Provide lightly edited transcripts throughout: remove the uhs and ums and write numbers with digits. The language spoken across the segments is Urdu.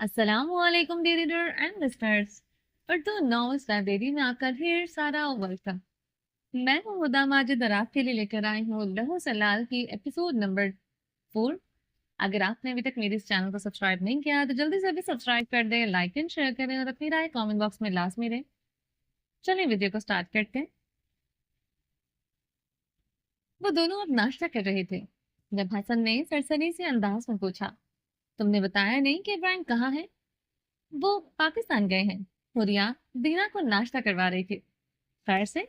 السلام علیکم D reader and listeners, Urdu novels library میں آپ کا ڈھیر سارا ویلکم۔ میں ہوں ہدا ماجد اور آپ کے لیے لے کر آئی ہوں لہو سلال کی ایپیسوڈ نمبر 4۔ اگر آپ نے ابھی تک میرے اس چینل کو سبسکرائب نہیں کیا تو جلدی سے ابھی سبسکرائب کر دیں، لائک اینڈ شیئر کریں اور اپنی رائے کامنٹ باکس میں لازمی دیں۔ چلیں ویڈیو کو سٹارٹ کرتے ہیں۔ وہ دونوں اب ناشتہ کر رہے تھے جب حسن نے سرسری سے انداز میں پوچھا، تم نے بتایا نہیں کہ ابراہیم کہاں ہے؟ وہ پاکستان گئے ہیں، ہوریا دینا کو ناشتہ کروا رہی تھی۔ خیر سے؟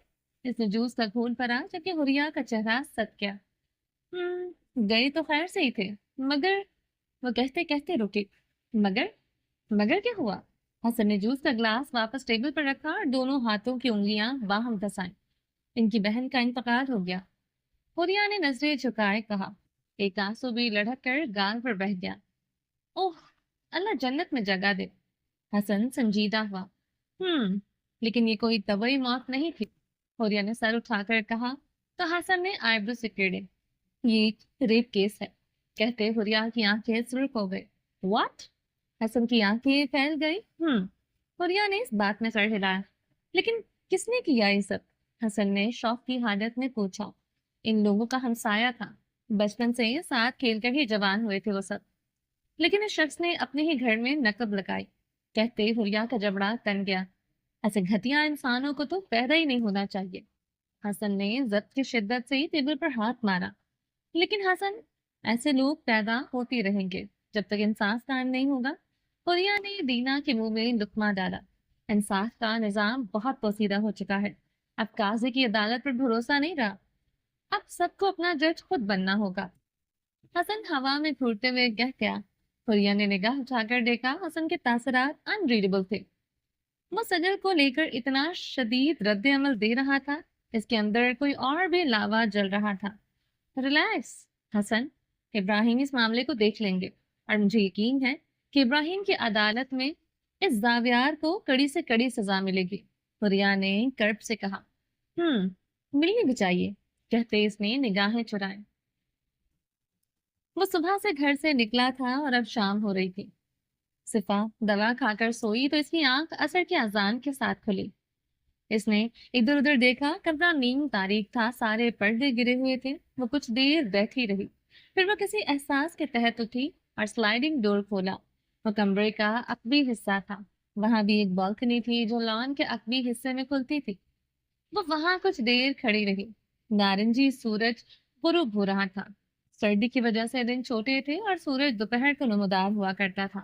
اس نے جوس کا گھونٹ بھرا جبکہ ہوریا کا چہرہ سک گیا۔ گئے تو خیر سے ہی تھے، مگر وہ کہتے کہتے رکی۔ مگر مگر کیا ہوا؟ حسن نے جوس کا گلاس واپس ٹیبل پر رکھا اور دونوں ہاتھوں کی انگلیاں باہم دھسائیں۔ ان کی بہن کا انتقال ہو گیا۔ ہوریا نے نظریں جھکائے کہا۔ ایک آنسو بھی لڑک کر گال پر بہہ گیا۔ اوہ، اللہ جنت میں جگہ دے۔ حسن سنجیدہ ہوا۔ لیکن یہ کوئی طبعی موت نہیں تھی۔ ہوریا نے سر اٹھا کر کہا تو حسن نے آئیبرو سکیڑے۔ یہ ریپ کیس ہے، کہتے ہوریا کی آنکھیں سرخ ہو گئی۔ واٹ؟ حسن کی آنکھیں پھیل گئی۔ ہوریا نے اس بات میں سر ہلایا۔ لیکن کس نے کیا یہ سب؟ حسن نے شوق کی حالت میں پوچھا۔ ان لوگوں کا ہمسایا تھا، بچپن سے ساتھ کھیل کر ہی جوان ہوئے تھے وہ سب، لیکن اس شخص نے اپنے ہی گھر میں نقب لگائی۔ کہتے ہوریا کا جبڑا تن گیا۔ ایسے گھٹیا انسانوں کو تو پیدا ہی نہیں ہونا چاہیے۔ حسن نے ضبط کی شدت سے ٹیبل پر ہاتھ مارا۔ لیکن حسن، ایسے لوگ پیدا ہوتی رہیں گے جب تک انصاف قائم نہیں ہوگا۔ ہوریا نے دینا کے منہ میں لقمہ ڈالا۔ انصاف کا نظام بہت پوسیدہ ہو چکا ہے، اب قاضی کی عدالت پر بھروسہ نہیں رہا، اب سب کو اپنا جج خود بننا ہوگا۔ حسن ہوا میں پھولتے ہوئے کہہ گیا۔ ہوریا نے نگاہ اٹھا کر دیکھا۔ حسن کے تاثرات انریڈیبل تھے۔ وہ سجل کو لے کر اتنا شدید رد عمل دے رہا تھا، اس کے اندر کوئی اور بھی لاوا جل رہا تھا۔ ریلیکس حسن، ابراہیم اس معاملے کو دیکھ لیں گے اور مجھے یقین ہے کہ ابراہیم کی عدالت میں اس زاویار کو کڑی سے کڑی سزا ملے گی۔ ہوریا نے کرب سے کہا۔ ملنی بھی چاہیے، کہتے اس نے نگاہیں چرائیں۔ وہ صبح سے گھر سے نکلا تھا اور اب شام ہو رہی تھی۔ صفا دوا کھا کر سوئی تو اس کی آنکھ عصر کی اذان کے ساتھ کھلی۔ اس نے ادھر ادھر دیکھا، کمرہ نیم تاریک تھا، سارے پردے گرے ہوئے تھے۔ وہ کچھ دیر بیٹھی رہی، پھر وہ کسی احساس کے تحت اٹھی اور سلائڈنگ ڈور کھولا۔ وہ کمرے کا عقبی حصہ تھا، وہاں بھی ایک بالکنی تھی جو لان کے عقبی حصے میں کھلتی تھی۔ وہ وہاں کچھ دیر کھڑی رہی۔ نارنجی سورج غروب ہو رہا تھا۔ سردی کی وجہ سے دن چھوٹے تھے اور سورج دوپہر کو نمودار ہوا کرتا تھا۔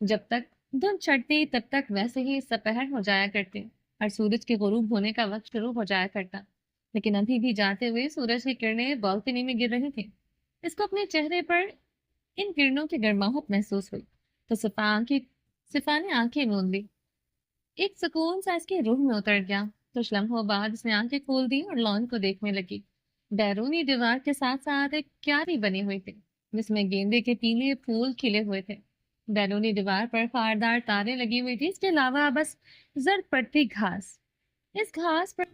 جب تک دھند چڑھتی تب تک ویسے ہی سپہر ہو جایا کرتے اور سورج کے غروب ہونے کا وقت شروع ہو جایا کرتا، لیکن ابھی بھی جاتے ہوئے سورج کی کرنیں بالکنی میں گر رہی تھیں۔ اس کو اپنے چہرے پر ان کرنوں کی گرماہٹ محسوس ہوئی تو صفا نے آنکھیں موند لی۔ ایک سکون سا اس کی روح میں اتر گیا۔ کچھ لمحوں بعد اس نے آنکھیں کھول دی اور لان کو دیکھنے لگی۔ بیرونی دیوار کے ساتھ ساتھ ایک کیاری بنی ہوئی تھی جس میں گیندے کے پیلے پھول کھلے ہوئے تھے۔ بیرونی دیوار پر خاردار تاریں لگی ہوئی تھی، اس کے علاوہ بس زرد پڑتی گھاس۔ اس گھاس پر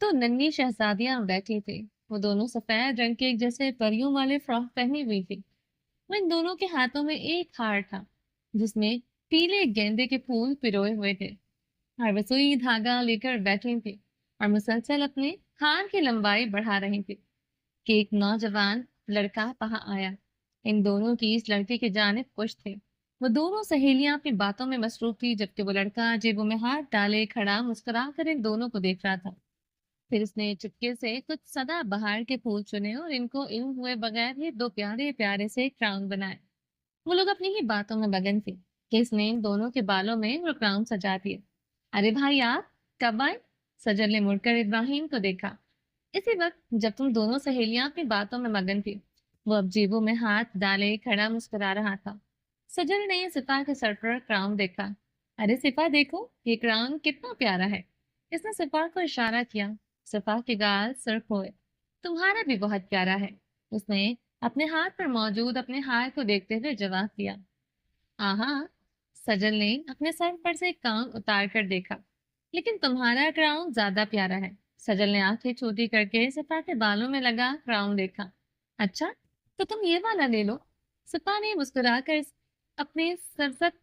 دو ننھی شہزادیاں بیٹھی تھی۔ وہ دونوں سفید رنگ کے ایک جیسے پریوں والے فراک پہنی ہوئی تھی۔ وہ ان دونوں کے ہاتھوں میں ایک ہار تھا جس میں پیلے گیندے کے پھول پروئے ہوئے تھے، اور وہ سوئی دھاگا لے کر بیٹھی تھی اور مسلسل اپنے ہار کی لمبائی بڑھا رہی تھی کہ ایک نوجوان لڑکا وہاں آیا۔ ان دونوں کی اس لڑکے کی جانب پشت تھے۔ وہ دونوں سہیلیاں اپنی باتوں میں مصروف تھی جبکہ وہ لڑکا جیبوں میں ہاتھ ڈالے کھڑا مسکرا کر ان دونوں کو دیکھ رہا تھا۔ پھر اس نے چپکے سے کچھ سدا بہار کے پھول چنے اور ان کو علم ہوئے بغیر ہی دو پیارے پیارے سے کراؤن بنائے۔ وہ لوگ اپنی ہی باتوں میں مگن تھے کہ اس نے ان دونوں کے بالوں میں وہ کراؤن سجا دیے۔ ارے بھائی، آپ کب آئے؟ سجل نے مڑ کر ابراہیم کو دیکھا۔ اسی وقت جب تم دونوں سہیلیاں اپنی باتوں میں مگن تھی۔ وہ اب جیبوں میں ہاتھ ڈالے کھڑا مسکرا رہا تھا۔ سجل نے صفا کے سر پر کراؤن دیکھا۔ ارے صفا، دیکھو یہ کراؤن کتنا پیارا ہے۔ اس نے صفا کو اشارہ کیا۔ صفا کے گال سرخ ہوئے۔ تمہارا بھی بہت پیارا ہے، اس نے اپنے ہاتھ پر موجود اپنے ہار کو دیکھتے ہوئے جواب دیا۔ آہا، سجل نے اپنے سر پر سے کراؤن اتار کر دیکھا۔ لیکن تمہارا کراؤن زیادہ پیارا ہے۔ سجل نے آنکھیں چھوٹی کر کے صفا کے بالوں میں لگا کراؤن دیکھا۔ اچھا، تو تم یہ والا لے لو۔ صفا نے مسکرا کر اپنے سرسبز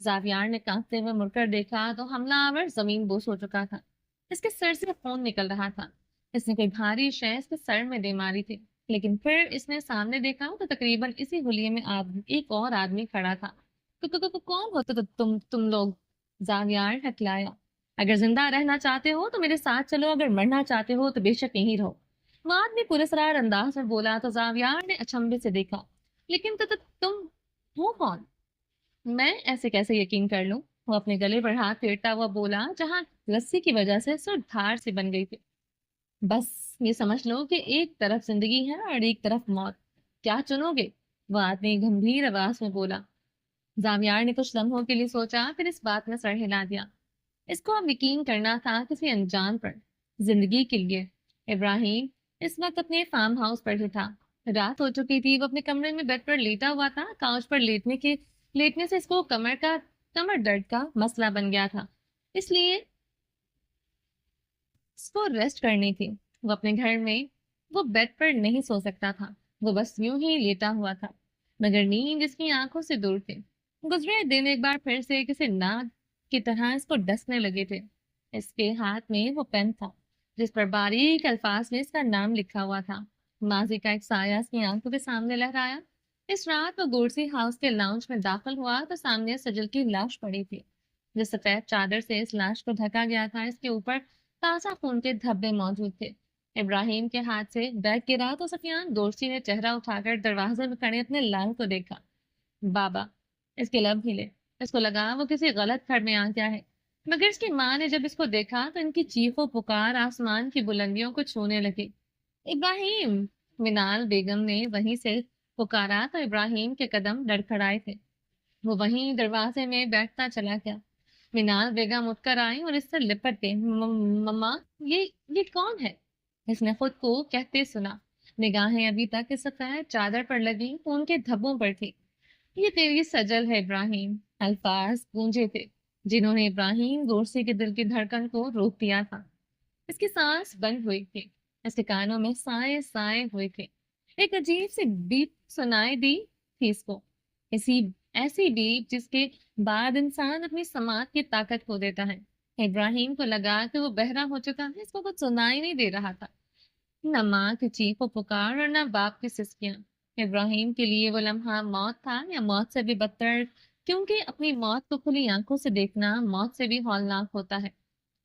زاویار نے کانپتے ہوئے مڑ کر دیکھا تو حملہ آور زمین بوس ہو چکا تھا۔ اس کے سر سے خون نکل رہا تھا۔ اس نے کوئی بھاری شے اس کے سر میں دے ماری تھی، لیکن پھر اس نے سامنے دیکھا تو تقریباً اسی حلیے میں ایک اور آدمی کھڑا تھا۔ کون ہو تم لوگ؟ زاویار ہکلایا۔ اگر زندہ رہنا چاہتے ہو تو میرے ساتھ چلو، اگر مرنا چاہتے ہو تو بے شک یہیں رہو۔ وہ آدمی پراسرار انداز میں بولا تو زاویار نے اچنبے سے دیکھا۔ لیکن تم ہو کون؟ میں ایسے کیسے یقین کر لوں؟ وہ اپنے گلے پر ہاتھ پھیرتا ہوا بولا جہاں رسی کی وجہ سے سر دھار سے بن گئی تھی۔ بس یہ سمجھ لو کہ ایک طرف زندگی ہے اور ایک طرف موت، کیا چنو گے؟ وہ آدمی گمبھیر آواز میں بولا۔ زاویار نے کچھ لمحوں کے لیے سوچا، پھر اس بات میں سر ہلا دیا۔ اس کو اب یقین کرنا تھا کسی انجان پر، زندگی کے لیے۔ ابراہیم اس وقت اپنے فارم ہاؤس پر ہی تھا۔ رات ہو چکی تھی، وہ اپنے کمرے میں بیڈ پر لیٹا ہوا تھا۔ کاؤچ پر لیٹنے سے اس کو کمر درد کا مسئلہ بن گیا تھا، اس لیے اس کو ریسٹ کرنی تھی۔ وہ اپنے گھر میں وہ بیڈ پر نہیں سو سکتا تھا، وہ بس یوں ہی لیٹا ہوا تھا، مگر نیند اس کی آنکھوں سے دور تھی۔ گزرے دن ایک بار پھر سے کسی ناگ کی طرح اس کو ڈسنے لگے تھے۔ اس کے ہاتھ میں وہ پین تھا جس پر باریک الفاظ میں اس کا نام لکھا ہوا تھا۔ ماضی کا ایک سایہ اس کی آنکھوں کے سامنے لہرایا۔ اس رات وہ گورسی ہاؤس کے لاؤنج میں داخل ہوا تو سامنے سجل کی لاش پڑی تھی، جس سفید چادر سے اس لاش کو ڈھکا گیا تھا۔ اس کے اوپر تازہ خون کے دھبے موجود تھے۔ ابراہیم کے ہاتھ سے بیگ گرا تو سفیان گورسی نے چہرہ اٹھا کر دروازے میں کھڑے اپنے لال کو دیکھا۔ بابا، اس کے لب ہلے۔ اس کو لگا وہ کسی غلط گھر میں آ گیا ہے، مگر اس کی ماں نے جب اس کو دیکھا تو ان کی چیخ و پکار آسمان کی بلندیوں کو چھونے لگی۔ ابراہیم! منال بیگم نے وہیں سے پکارا تو ابراہیم کے قدم لڑکھڑائے تھے۔ وہ وہیں دروازے میں بیٹھتا چلا گیا۔ منال بیگم اٹھ کر آئی اور اس سے لپٹ گئی۔ مما، یہ کون ہے؟ اس نے خود کو کہتے سنا۔ نگاہیں ابھی تک اس سفید چادر پر لگی خون کے دھبوں پر تھی۔ یہ تیری سجل ہے ابراہیم، الفاظ گونجے تھے جنہوں نے ابراہیم گورسی کے دل کی دھڑکن کو روک دیا تھا۔ اس کی سانس بند ہوئی تھی، اس کے کانوں میں سائے سائے ہوئے تھے۔ ایک عجیب سی بیپ سنائی دی تھی اس کو، ایسی بیپ جس کے بعد انسان اپنی سماعت کی طاقت کھو دیتا ہے۔ ابراہیم کو لگا کہ وہ بہرا ہو چکا ہے، اس کو کچھ سنائی نہیں دے رہا تھا، نہ ماں کی چیخ و پکار اور نہ باپ کی سسکیاں۔ ابراہیم کے لیے وہ لمحہ موت تھا یا موت سے بھی بدتر، کیونکہ اپنی موت کو کھلی آنکھوں سے دیکھنا موت سے بھی ہولناک ہوتا ہے۔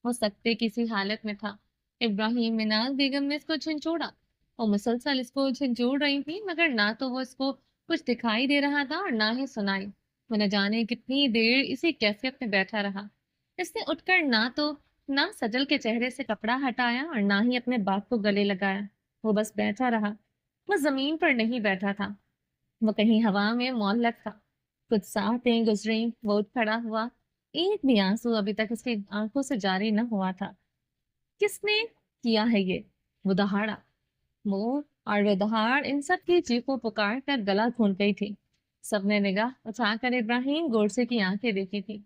وہ سکتے کسی حالت میں تھا۔ ابراہیم منال بیگم نے اس کو جھنجھوڑا۔ وہ مسلسل اس کو جھنجھوڑ رہی تھی، مگر نہ تو وہ اس کو کچھ دکھائی دے رہا تھا اور نہ ہی سنائی۔ وہ نہ جانے کتنی دیر اسی کیفیت میں بیٹھا رہا۔ اس نے اٹھ کر نہ سجل کے چہرے سے کپڑا ہٹایا اور نہ ہی اپنے باپ کو گلے لگایا۔ وہ بس بیٹھا رہا۔ وہ زمین پر نہیں بیٹھا تھا، وہ کہیں ہوا میں معلق تھا۔ کچھ ساعتیں گزریں، وہ اٹھ کھڑا ہوا۔ ایک بھی آنسو ابھی تک اس کی آنکھوں سے جاری نہ ہوا تھا۔ کس نے کیا ہے یہ؟ وہ دہاڑا۔ وہ اور وہ دہاڑ ان سب کی چیخوں پکار کر گلا گھونٹ گئی تھی۔ سب نے نگاہ اٹھا کر ابراہیم گورسے کی آنکھیں دیکھی تھی۔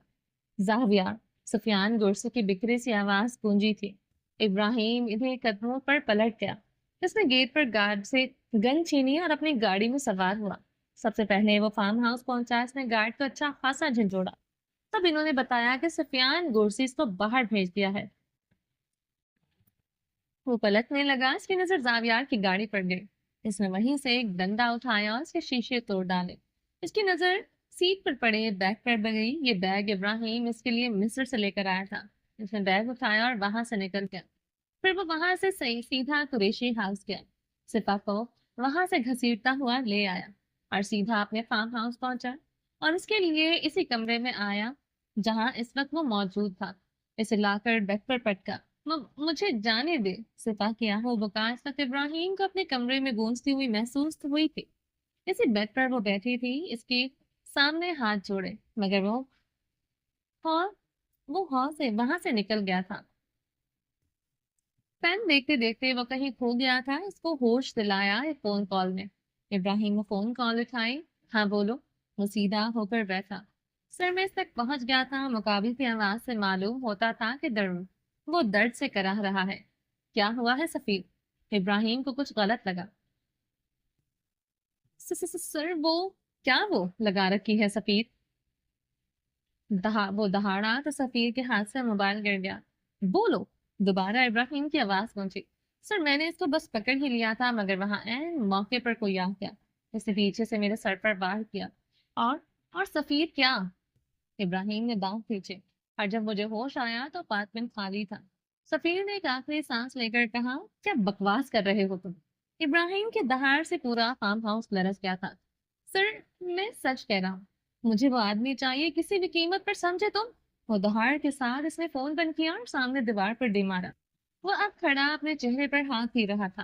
زاویہ، سفیان گورسے کی بکھری سی آواز گونجی تھی۔ ابراہیم انہیں قدموں پر پلٹ گیا۔ اس نے گیٹ پر گارڈ سے گن چھینی اور اپنی گاڑی میں سوار ہوا۔ سب سے پہلے وہ فارم ہاؤس پہنچا۔ اس نے گارڈ کو اچھا خاصا جھنجھوڑا۔ تب انہوں نے بتایا کہ سفیان گورسی اس کو باہر بھیج دیا ہے۔ وہ پلٹنے لگا، اس کی نظر زاویار کی گاڑی پر گئی۔ اس نے وہیں سے ایک ڈنڈا اٹھایا اور اس کے شیشے توڑ ڈالے۔ اس کی نظر سیٹ پر پڑے بیگ پر گئی۔ یہ بیگ ابراہیم اس کے لیے مصر سے لے کر آیا تھا۔ اس نے بیگ اٹھایا اور وہاں سے نکل گیا۔ پھر وہ وہاں سے سیدھا قریشی ہاؤس گیا۔ صفا کو وہاں سے گھسیٹتا ہوا لے آیا اور سیدھا اپنے فارم ہاؤس پہنچا اور اس کے لیے اسی کمرے میں آیا جہاں اس وقت وہ موجود تھا۔ اسے لا کر بیڈ پر پٹکا۔ مجھے جانے دے۔ صفا کی آہو بکا اس وقت ابراہیم کو اپنے کمرے میں گونجتی ہوئی محسوس ہوئی تھی۔ اسی بیڈ پر وہ بیٹھی تھی، اس کے سامنے ہاتھ جوڑے، مگر وہاں سے نکل گیا تھا۔ پین دیکھتے دیکھتے وہ کہیں کھو گیا تھا۔ اس کو ہوش دلایا ایک فون کال نے۔ ابراہیم وہ فون کال اٹھائی۔ ہاں بولو۔ وہ سیدھا ہو کر بیٹھا۔ سر میں اس تک پہنچ گیا تھا، مقابل کی آواز سے معلوم ہوتا تھا کہ وہ درد سے کراہ رہا ہے۔ کیا ہوا ہے سفیر؟ ابراہیم کو کچھ غلط لگا۔ سر وہ لگا رکھی ہے سفیر۔ وہ دہاڑا تو سفیر کے ہاتھ سے موبائل گر گیا۔ بولو! دوبارہ ابراہیم کی آواز پہنچی۔ سر میں نے اس کو بس پکڑ ہی لیا تھا مگر وہاں عین موقع پر کوئی آ گیا۔ اس نے پیچھے سے میرے سر پر وار کیا۔ اور اور سفیر کیا؟ ابراہیم نے دانت کھینچے اور جب مجھے ہوش آیا تو اپارٹمنٹ خالی تھا۔ سفیر نے ایک آخری سانس لے کر کہا، کیا بکواس کر رہے ہو تم؟ ابراہیم کے دہاڑ سے پورا فارم ہاؤس لرز گیا تھا۔ سر میں سچ کہہ رہا ہوں، مجھے وہ آدمی چاہیے کسی بھی قیمت پر، سمجھے تم؟ وہ دہاڑ کے ساتھ اس نے فون بند کیا اور سامنے دیوار پر ڈے مارا۔ وہ اب کھڑا اپنے چہرے پر ہاتھ پھی رہا تھا۔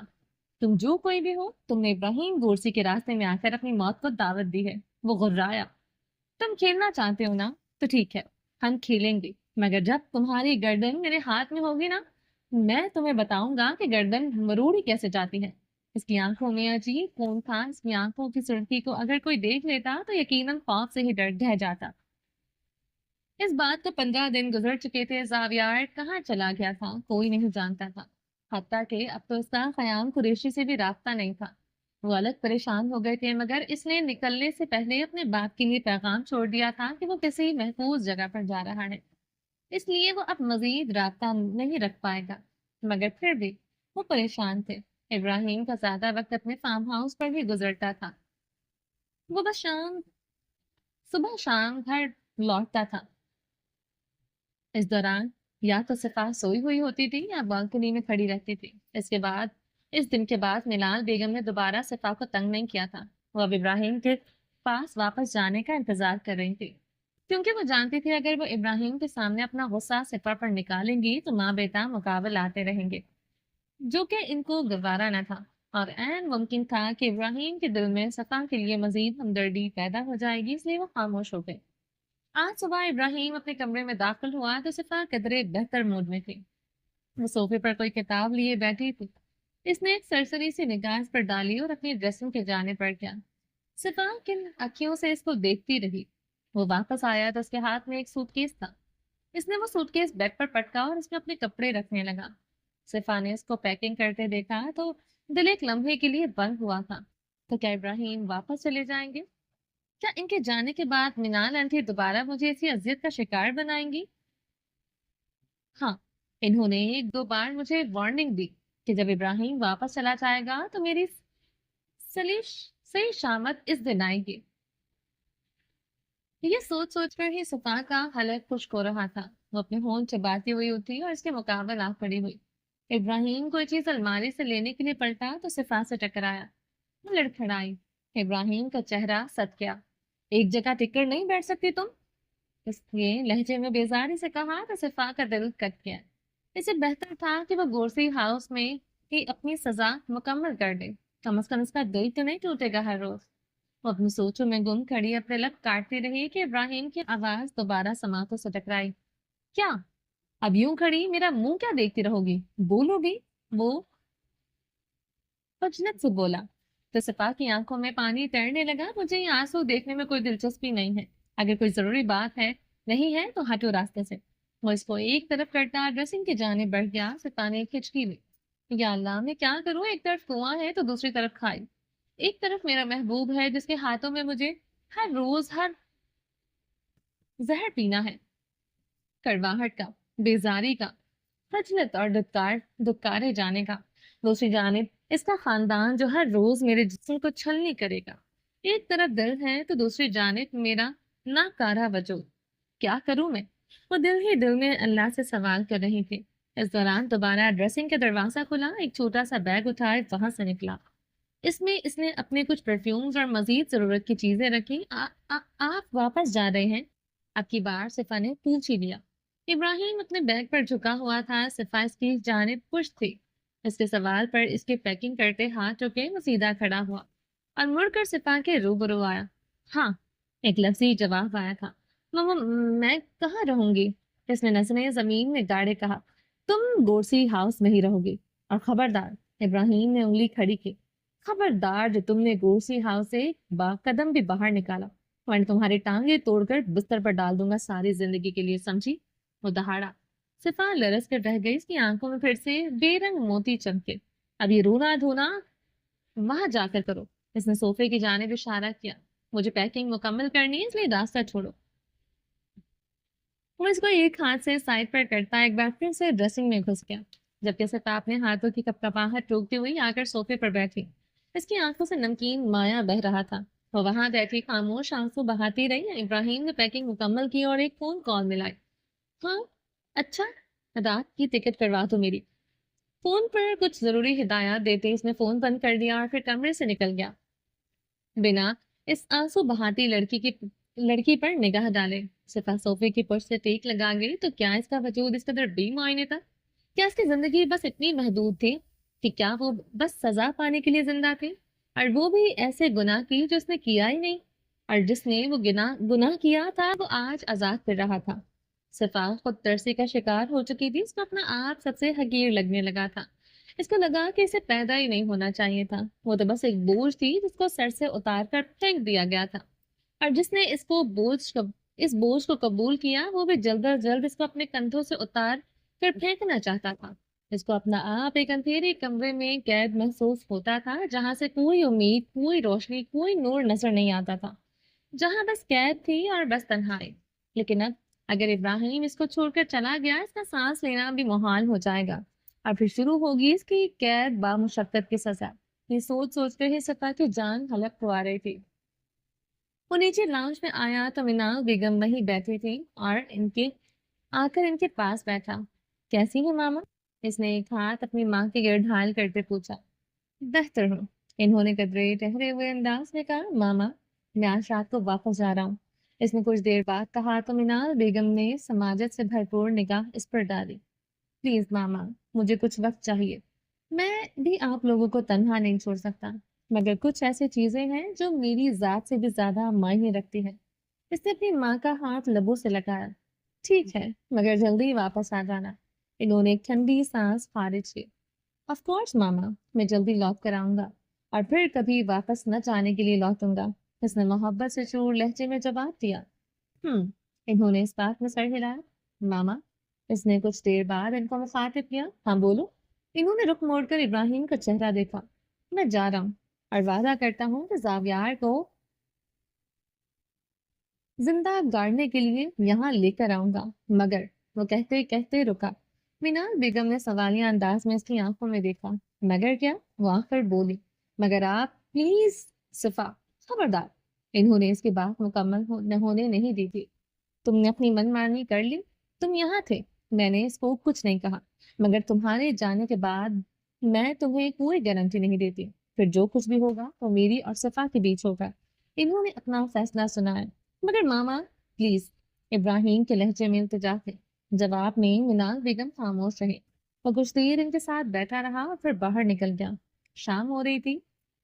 تم جو کوئی بھی ہو، تم نے ابراہیم گورسی کے راستے میں آ کر اپنی موت کو دعوت دی ہے۔ وہ غرایا۔ تم کھیلنا چاہتے ہو نا؟ تو ٹھیک ہے، ہم کھیلیں گے، مگر جب تمہاری گردن میرے ہاتھ میں ہوگی نا، میں تمہیں بتاؤں گا کہ گردن مروڑی کیسے جاتی ہے۔ اس کی آنکھوں میں عجیب خون تھا۔ اس کی آنکھوں کی سرخی کو اگر کوئی دیکھ لیتا تو یقیناً خوف سے ہی ڈہ جاتا۔ اس بات کو 15 دن گزر چکے تھے۔ زاویار کہاں چلا گیا تھا کوئی نہیں جانتا تھا، حتیٰ کہ اب تو اس کا قیام قریشی سے بھی رابطہ نہیں تھا۔ وہ الگ پریشان ہو گئے تھے مگر اس نے نکلنے سے پہلے اپنے باپ کے لیے پیغام چھوڑ دیا تھا کہ وہ کسی محفوظ جگہ پر جا رہا ہے، اس لیے وہ اب مزید رابطہ نہیں رکھ پائے گا۔ مگر پھر بھی وہ پریشان تھے۔ ابراہیم کا زیادہ وقت اپنے فارم ہاؤس پر ہی گزرتا تھا۔ وہ بس صبح شام گھر لوٹتا تھا۔ اس دوران یا تو صفا سوئی ہوئی ہوتی تھی یا بالکنی میں کھڑی رہتی تھی۔ اس دن کے بعد ملال بیگم نے دوبارہ صفا کو تنگ نہیں کیا تھا۔ وہ اب ابراہیم کے پاس واپس جانے کا انتظار کر رہی تھی، کیونکہ وہ جانتی تھی اگر وہ ابراہیم کے سامنے اپنا غصہ صفا پر نکالیں گی تو ماں بیٹا مقابل آتے رہیں گے، جو کہ ان کو گوارا نہ تھا، اور عین ممکن تھا کہ ابراہیم کے دل میں صفا کے لیے مزید ہمدردی پیدا ہو جائے گی، اس لیے وہ خاموش ہو گئے۔ آج صبح ابراہیم اپنے کمرے میں داخل ہوا تو صفا قدرے بہتر موڈ میں تھی۔ وہ صوفے پر کوئی کتاب لیے بیٹھی تھی۔ اس نے ایک سرسری سی نگاہ اس پر ڈالی اور اپنی ڈریسنگ کے جانے پر گیا۔ صفا کن اکھیوں سے اس کو دیکھتی رہی۔ وہ واپس آیا تو اس کے ہاتھ میں ایک سوٹ کیس تھا۔ اس نے وہ سوٹ کیس بیڈ پر پٹکا اور اس میں اپنے کپڑے رکھنے لگا۔ صفا نے اس کو پیکنگ کرتے دیکھا تو دل ایک لمحے کے لیے بند ہوا تھا۔ تو کیا ابراہیم واپس چلے جائیں گے؟ کیا ان کے جانے کے بعد منال آنٹی دوبارہ مجھے اسی اذیت کا شکار بنائیں گی؟ ہاں، انہوں نے 1-2 بار مجھے وارننگ دی کہ جب ابراہیم واپس چلا جائے گا تو میری صحیح شامت اس دن آئے گی۔ یہ سوچ سوچ کر ہی صفا کا حلق خشک ہو رہا تھا۔ وہ اپنے ہونٹ چباتی ہوئی اٹھی اور اس کے مقابل آ کھڑی ہوئی۔ ابراہیم کوئی چیز الماری سے لینے کے لیے پلٹا تو صفا سے ٹکرایا۔ وہ لڑکھڑائی۔ ابراہیم کا چہرہ سد گیا۔ ایک جگہ ٹک کر نہیں بیٹھ سکتی تم؟ اس نے لہجے میں بیزاری سے کہا تو صفا کا دل کٹ گیا۔ اسے بہتر تھا کہ وہ گورسی ہاؤس میں ہی اپنی سزا مکمل کر دے، کم از کم اس کا دل تو نہیں ٹوٹے گا ہر روز۔ وہ اپنی سوچوں میں گم کھڑی اپنے لب کاٹتی رہی کہ ابراہیم کی آواز دوبارہ سماعتوں سے ٹکرائی۔ کیا؟ اب یوں کھڑی میرا منہ کیا دیکھتی رہو گی؟ بولو بھی۔ وہ فجنت سے بولا تو صفا کی آنکھوں میں پانی تیرنے لگا۔ مجھے یہ آنسو دیکھنے میں کوئی دلچسپی نہیں ہے۔ اگر کوئی ضروری بات ہے نہیں ہے تو ہٹو راستے سے۔ وہ اس کو ایک طرف کرتا ڈریسنگ کی جانب بڑھ گیا۔ صفا نے کھچکی لی۔ یا اللہ میں کیا کروں، ایک طرف کنواں ہے تو دوسری طرف کھائی، ایک طرف میرا محبوب ہے جس کے ہاتھوں میں مجھے ہر روز ہر زہر پینا ہے، کڑواہٹ کا، بیزاری کا، خجلت اور دھتکارے جانے کا۔ دوسری جانب اس کا خاندان جو ہر روز میرے جسم کو چھلنی کرے گا۔ ایک طرف دل ہے تو دوسری جانب میرا ناکارہ وجود۔ کیا کروں میں؟ وہ دل میں اللہ سے سوال کر رہی تھی۔ اس دوران دوبارہ ڈریسنگ کا دروازہ کھلا۔ ایک چھوٹا سا بیگ اٹھائے وہاں سے نکلا۔ اس نے اپنے کچھ پرفیومز اور مزید ضرورت کی چیزیں رکھی۔ آپ واپس جا رہے ہیں؟ اب کی بار صفا نے پوچھ ہی لیا۔ ابراہیم اپنے بیگ پر جھکا ہوا تھا۔ صفا اس کی جانب پشت تھی۔ اس کے سوال پر اس کے پیکنگ کرتے ہاتھ رکے وہ سیدھا کھڑا ہوا اور مڑ کر صفا کے روبرو آیا۔ ہاں، ایک لفظی جواب آیا تھا۔ میں کہاں رہوں گی؟ اس نے نسلیں زمین میں گاڑے کہا۔ تم گورسی ہاؤس میں ہی رہو گی، اور خبردار، ابراہیم نے انگلی کھڑی کی، خبردار جو تم نے گورسی ہاؤس سے قدم بھی باہر نکالا ورنہ تمہاری ٹانگیں توڑ کر بستر پر ڈال دوں گا ساری زندگی کے لیے، سمجھی؟ وہ دہاڑا۔ صفا لرز کر رہ گئی۔ اس کی آنکھوں میں پھر سے بے رنگ موتی چمکے۔ اب یہ رونا دھونا وہاں جا کر کرو۔ اس نے صوفے کی جانب اشارہ کیا۔ مجھے پیکنگ مکمل کرنی ہے اس لیے راستہ چھوڑو۔ وہ اس کو ایک ہاتھ سے سائڈ پر کرتا ایک بار پھر سے ڈریسنگ میں گھس گیا، جبکہ صفا اپنے ہاتھوں کی کپکپاہٹ روکتے ہوئی آ کر صوفے پر بیٹھی۔ اس کی آنکھوں سے نمکین مایا بہ رہا تھا۔ وہ وہاں بیٹھی خاموش آنسو بہاتی رہی۔ ابراہیم نے پیکنگ مکمل کی اور ایک فون کال ملائی۔ ہاں، اچھا، رات کی ٹکٹ کروا دو میری۔ فون پر کچھ ضروری ہدایات دیتے اس نے فون بند کر دیا اور پھر کمرے سے نکل گیا، بنا اس آنسو بہاتی لڑکی پر نگاہ ڈالے۔ صفا صوفے کی پشت سے ٹیک لگا گئی تو کیا اس کا وجود اس قدر بے معنی تھا؟ کیا اس کی زندگی بس اتنی محدود تھی کہ کیا وہ بس سزا پانے کے لیے زندہ تھے، اور وہ بھی ایسے گناہ کی جو اس نے کیا ہی نہیں، اور جس نے وہ گناہ کیا تھا وہ آج آزاد پھر رہا تھا۔ صفا خود ترسی کا شکار ہو چکی تھی۔ اس کو اپنا آپ سب سے حقیر لگنے لگا تھا۔ اس کو لگا کہ اسے پیدا ہی نہیں ہونا چاہیے تھا۔ وہ تو بس ایک بوجھ تھی جس کو سر سے اتار کر پھینک دیا گیا تھا، اور جس نے اس بوجھ کو قبول کیا وہ بھی جلد از جلد اس کو اپنے کندھوں سے اتار کر پھینکنا چاہتا تھا۔ اس کو اپنا آپ ایک اندھیرے کمرے میں قید محسوس ہوتا تھا، جہاں سے کوئی امید، کوئی روشنی، کوئی نور نظر نہیں آتا تھا، جہاں بس قید تھی اور بس تنہائی۔ لیکن اب اگر ابراہیم اس کو چھوڑ کر چلا گیا، اس کا سانس لینا بھی محال ہو جائے گا، اور پھر شروع ہوگی اس کی قید بامشقت کی سزا۔ یہ سوچ سوچ کر ہی صفا کی جان حلق کو آ رہی تھی۔ وہ نیچے لاؤنج میں آیا تو منال بیگم وہیں بیٹھی تھی اور آ کر ان کے پاس بیٹھا۔ کیسی ہے ماما؟ اس نے ایک ہاتھ اپنی ماں کے گرد ڈھال کرتے پوچھا۔ بہتر ہوں، انہوں نے قدرے ٹہرے ہوئے انداز میں کہا۔ ماما، میں آج رات کو واپس جا رہا ہوں، اس نے کچھ دیر بعد کہا تو منال بیگم نے سماجت سے بھرپور نگاہ اس پر ڈالی۔ پلیز ماما، مجھے کچھ وقت چاہیے، میں بھی آپ لوگوں کو تنہا نہیں چھوڑ سکتا، مگر کچھ ایسی چیزیں ہیں جو میری ذات سے بھی زیادہ معنی رکھتی ہیں۔ اس نے اپنی ماں کا ہاتھ لبوں سے لگایا۔ ٹھیک ہے، مگر جلدی واپس آ جانا۔ انہوں نے ایک ٹھنڈی سانس خارج کی۔ آف کورس ماما، میں جلدی لوٹ کر آؤں گا، اور پھر کبھی واپس نہ جانے کے لیے لوٹوں گا، اس نے محبت سے چور لہجے میں جواب دیا۔ انہوں نے اس بات میں سر ہلایا۔ ماما، اس نے کچھ دیر بعد ان کو مخاطب کیا۔ ہاں بولو۔ انہوں نے رخ موڑ کر ابراہیم کا چہرہ دیکھا۔ میں جا رہا ہوں، اور وعدہ کرتا ہوں کہ زاویار کو زندہ گاڑنے کے لیے یہاں لے کر آؤں گا، مگر وہ کہتے کہتے رکا۔ مینال بیگم نے سوالیہ انداز میں اس کی آنکھوں میں دیکھا۔ مگر کیا؟ وہ آ کر بولی۔ مگر آپ پلیز صفا، خبردار۔ انہوں نے اس کی بات مکمل ہونے نہیں دی تھی۔ تم نے اپنی من مانی کر لی، تم یہاں تھے، میں نے اس کو کچھ نہیں کہا، مگر تمہارے جانے کے بعد میں تمہیں کوئی گارنٹی نہیں دیتی، پھر جو کچھ بھی ہوگا وہ میری اور صفا کے بیچ ہوگا۔ انہوں نے اپنا فیصلہ سنایا۔ مگر ماما پلیز، ابراہیم کے لہجے میں التجا تھے۔ جواب میں منال بیگم خاموش رہی۔ وہ کچھ دیر ان کے ساتھ بیٹھا رہا اور پھر باہر نکل گیا۔ شام ہو رہی تھی۔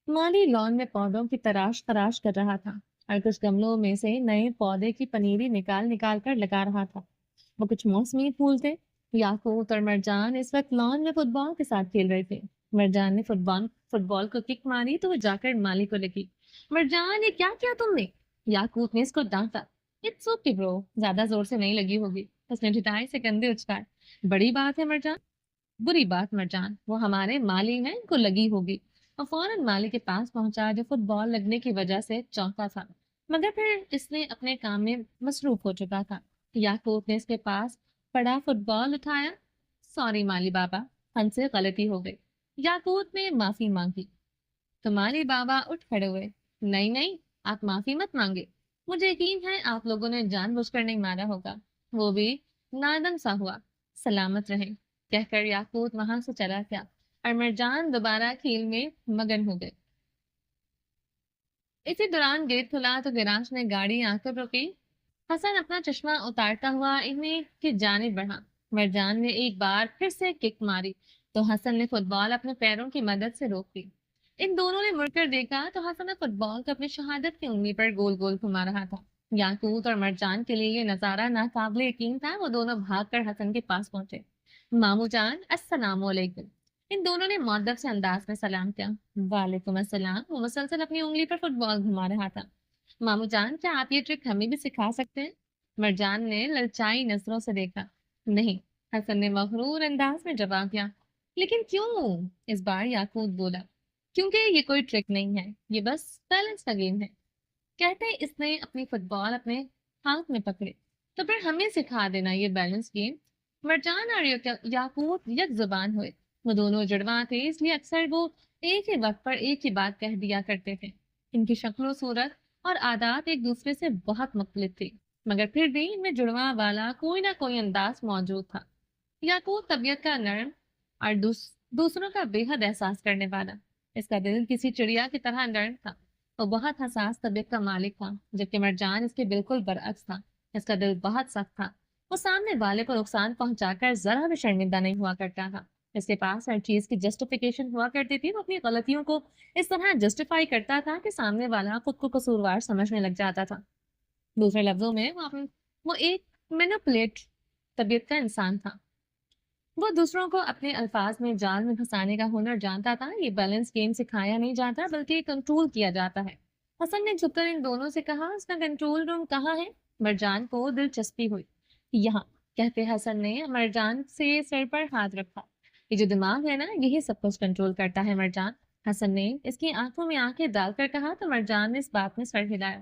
مالی لان میں پودوں کی تراش خراش کر رہا تھا، اور کچھ گملوں میں سے نئے پودے کی پنیری نکال نکال کر لگا رہا تھا۔ وہ کچھ موسمی پھول تھے۔ یاقوت اور مرجان اس وقت لان میں فٹ بال کے ساتھ کھیل رہے تھے۔ مرجان نے فٹ بال کو کک ماری تو وہ جا کر مالی کو لگی۔ مرجان، یہ کیا کیا تم نے؟ یاقوت نے اس کو ڈانٹا۔ اٹس اوکے برو، زیادہ زور سے نہیں لگی ہوگی، اس نے ڈھٹائی سے کندھے اچکائے۔ بڑی بات ہے مرجان؟ بری بات مرجان، وہ ہمارے مالی ہیں، ان کو لگی ہوگی۔ وہ فوراً مالی کے پاس پہنچا جو فٹ بال لگنے کی وجہ سے چونکا تھا، مگر پھر اس نے اپنے کام میں مصروف ہو چکا تھا۔ یاقوت نے اس کے پاس پڑا فٹ بال اٹھایا۔ سوری مالی بابا، ہم سے غلطی ہو گئی۔ یاقوت نے معافی مانگی تو مالی بابا اٹھ کھڑے ہوئے۔ نہیں نہیں، آپ معافی مت مانگے، مجھے یقین ہے آپ لوگوں نے جان بوجھ کر نہیں مارا ہوگا۔ وہ بھی نادم سا ہوا۔ سلامت رہے، کہہ کر یاقوت وہاں سے چلا گیا، اور مرجان دوبارہ کھیل میں مگن ہو گئے۔ اسی دوران گیٹ کھلا تو گراج نے گاڑی آ کر روکی۔ حسن اپنا چشمہ اتارتا ہوا انہیں کی جانب بڑھا۔ مرجان نے ایک بار پھر سے کک ماری تو حسن نے فٹ بال اپنے پیروں کی مدد سے روک دی۔ ان دونوں نے مڑ کر دیکھا تو حسن فٹ بال کو اپنی شہادت کی انگلی پر گول گول گھما رہا تھا۔ یاقوت اور مرجان کے لیے یہ نظارہ ناقابل یقین تھا۔ وہ دونوں بھاگ کر حسن کے پاس پہنچے۔ مامو جان، السلام علیکم۔ ان دونوں نے مؤدب سے انداز میں سلام کیا۔ وعلیکم السلام۔ وہ مسلسل اپنی انگلی پر فٹ بال گھما رہا تھا۔ مامو جان، کیا آپ یہ ٹرک ہمیں بھی سکھا سکتے ہیں؟ مرجان نے للچائی نظروں سے دیکھا۔ نہیں، حسن نے مغرور انداز میں جواب دیا۔ لیکن کیوں؟ اس بار یاقوت بولا۔ کیونکہ یہ کوئی ٹرک نہیں ہے، یہ بس بیلنس کا گیم ہے۔ کہتے اس نے اپنی فٹ بال اپنے ہاتھ میں پکڑے۔ تو پھر ہمیں سکھا دینا یہ بیلنس گیم۔ مرجان اور یاقوت یک زبان ہوئے۔ وہ دونوں جڑواں تھے، اس لیے اکثر وہ ایک ہی وقت پر ایک ہی بات کہہ دیا کرتے تھے۔ ان کی شکل و صورت اور عادات ایک دوسرے سے بہت مختلف تھی، مگر پھر بھی ان میں جڑواں والا کوئی نہ کوئی انداز موجود تھا۔ یاقوت طبیعت کا نرم اور دوسروں کا بے حد احساس کرنے والا۔ اس کا دل کسی چڑیا کی طرح نرم تھا۔ وہ بہت حساس طبیعت کا مالک تھا، جبکہ مرجان اس کے بالکل برعکس تھا۔ اس کا دل بہت سخت تھا۔ وہ سامنے والے کو نقصان پہنچا کر ذرا بھی شرمندہ نہیں ہوا کرتا تھا۔ اس کے پاس ہر چیز کی جسٹیفیکیشن ہوا کرتی تھی۔ وہ اپنی غلطیوں کو اس طرح جسٹیفائی کرتا تھا کہ سامنے والا خود کو قصوروار سمجھنے لگ جاتا تھا۔ دوسرے لفظوں میں وہ ایک مینوپولیٹ طبیعت کا انسان تھا۔ وہ دوسروں کو اپنے الفاظ میں جال میں پھنسانے کا ہنر جانتا تھا۔ یہ بیلنس گیم سکھایا نہیں جاتا بلکہ کنٹرول کیا جاتا ہے۔ حسن نے جھک کر ان دونوں سے کہا، اس کا کنٹرول روم کہاں ہے؟ مرجان کو دلچسپی ہوئی۔ یہاں، کہتے حسن نے مرجان سے سر پر ہاتھ رکھا۔ یہ جو دماغ ہے نا، یہی سب کچھ کنٹرول کرتا ہے مرجان، حسن نے اس کی آنکھوں میں آنکھیں ڈال کر کہا تو مرجان نے اس بات میں سر ہلایا۔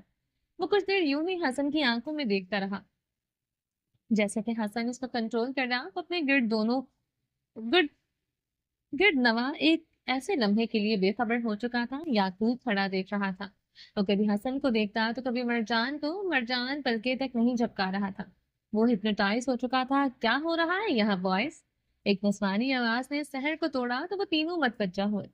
وہ کچھ دیر یوں ہی حسن کی آنکھوں میں دیکھتا رہا، جیسے کہ حسن اس کو کنٹرول کر رہا۔ وہ اپنے گرد گرد نواں ایک ایسے لمحے کے لیے بے خبر ہو چکا تھا۔ یعقوب کھڑا دیکھ رہا تھا، وہ کبھی حسن کو دیکھتا تو کبھی مرجان کو۔ مرجان پلکیں تک نہیں جھپکا رہا تھا، وہ ہپنوٹائز ہو چکا تھا۔ کیا ہو رہا ہے یہاں بوائز؟ ایک نسوانی آواز نے سحر کو توڑا تو وہ تینوں متوجہ ہوئے۔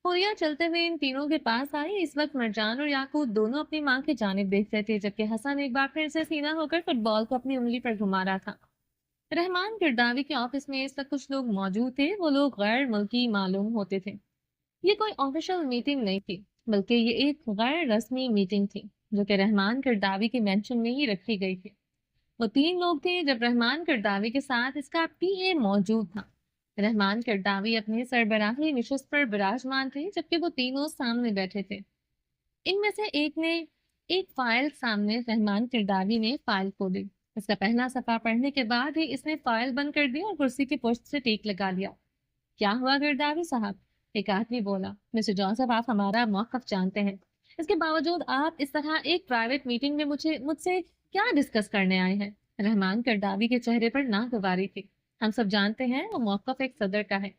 ہوریا چلتے ہوئے ان تینوں کے پاس آئی۔ اس وقت مرجان اور یعقوب دونوں اپنی ماں کی جانب دیکھ رہے تھے، جبکہ حسن ایک بار پھر سے سینہ ہو کر فٹ بال کو اپنی انگلی پر گھما رہا تھا۔ رحمان گرداوی کے آفس میں اس وقت کچھ لوگ موجود تھے۔ وہ لوگ غیر ملکی معلوم ہوتے تھے۔ یہ کوئی آفیشل میٹنگ نہیں تھی، بلکہ یہ ایک غیر رسمی میٹنگ تھی جو کہ رحمان گرداوی کے مینشن میں ہی رکھی گئی تھی۔ وہ تین لوگ تھے جب رحمان گرداوی کے ساتھ اس کا پی اے موجود تھا۔ رحمان گرداوی اپنے سربراہی نشست پر براجمان تھے، جبکہ وہ تینوں سامنے بیٹھے تھے۔ ان میں سے ایک نے ایک فائل سامنے رحمان گرداوی نے فائل کھولی۔ اس کا پہلا صفحہ پڑھنے کے بعد ہی اس نے فائل بند کر دی اور کرسی کی پشت سے ٹیک لگا لیا۔ کیا ہوا گرداوی صاحب؟ ایک آدمی بولا۔ مسٹر جوزف، آپ ہمارا موقف جانتے ہیں، اس کے باوجود آپ اس طرح ایک پرائیویٹ میٹنگ میں مجھ سے کیا ڈسکس کرنے آئے ہیں؟ رحمان گرداوی کے چہرے پر ناگواری تھی۔ ہم سب جانتے ہیں وہ موقف ایک صدر کا ہے،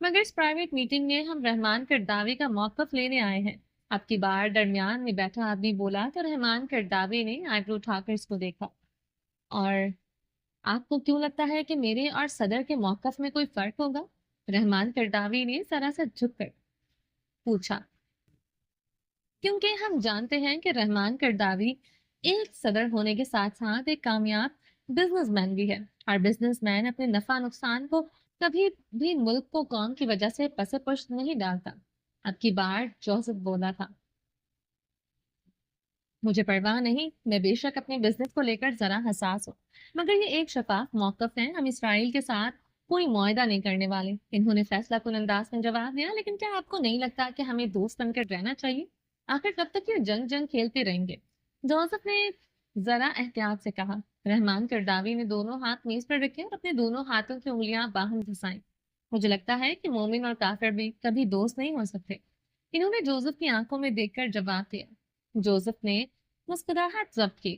مگر اس پرائیویٹ میٹنگ میں ہم رحمان گرداوی کا موقف لینے آئے ہیں۔ اب کی بار درمیان میں بیٹھا آدمی بولا تو رحمان گرداوی نے آئیبرو اٹھا کر اس کو دیکھا۔ اور آپ کو کیوں لگتا ہے کہ میرے اور صدر کے موقف میں کوئی فرق ہوگا؟ رحمان گرداوی نے ذرا سا جھک کر پوچھا۔ کیونکہ ہم جانتے ہیں کہ رحمان گرداوی ایک صدر ہونے کے ساتھ ساتھ ایک کامیاب بزنس مین بھی ہے، اور بزنس مین اپنے نفع نقصان کو کبھی بھی ملک کو قوم کی وجہ سے پس پشت نہیں ڈالتا۔ اب کی بار جوزف بولا تھا، مجھے پرواہ نہیں، میں بے شک اپنے بزنس کو لے کر ذرا حساس ہوں، مگر یہ ایک شفاف موقف ہے۔ ہم اسرائیل کے ساتھ کوئی معاہدہ نہیں کرنے والے۔ انہوں نے فیصلہ کن انداز میں جواب دیا۔ لیکن کیا آپ کو نہیں لگتا کہ ہمیں دوست بن کر رہنا چاہیے؟ آخر کب تک یہ جنگ کھیلتے رہیں گے؟ جوزف نے ذرا احتیاط سے کہا۔ رحمان گرداوی نے دونوں ہاتھ میز پر رکھے اور اپنے دونوں ہاتھوں کی انگلیاں باہم دھسائیں۔ مجھے لگتا ہے کہ مومن اور کافر بھی کبھی دوست نہیں ہو سکتے۔ انہوں نے جوزف کی آنکھوں میں دیکھ کر جواب دیا۔ جوزف نے مسکراہٹ ضبط کی۔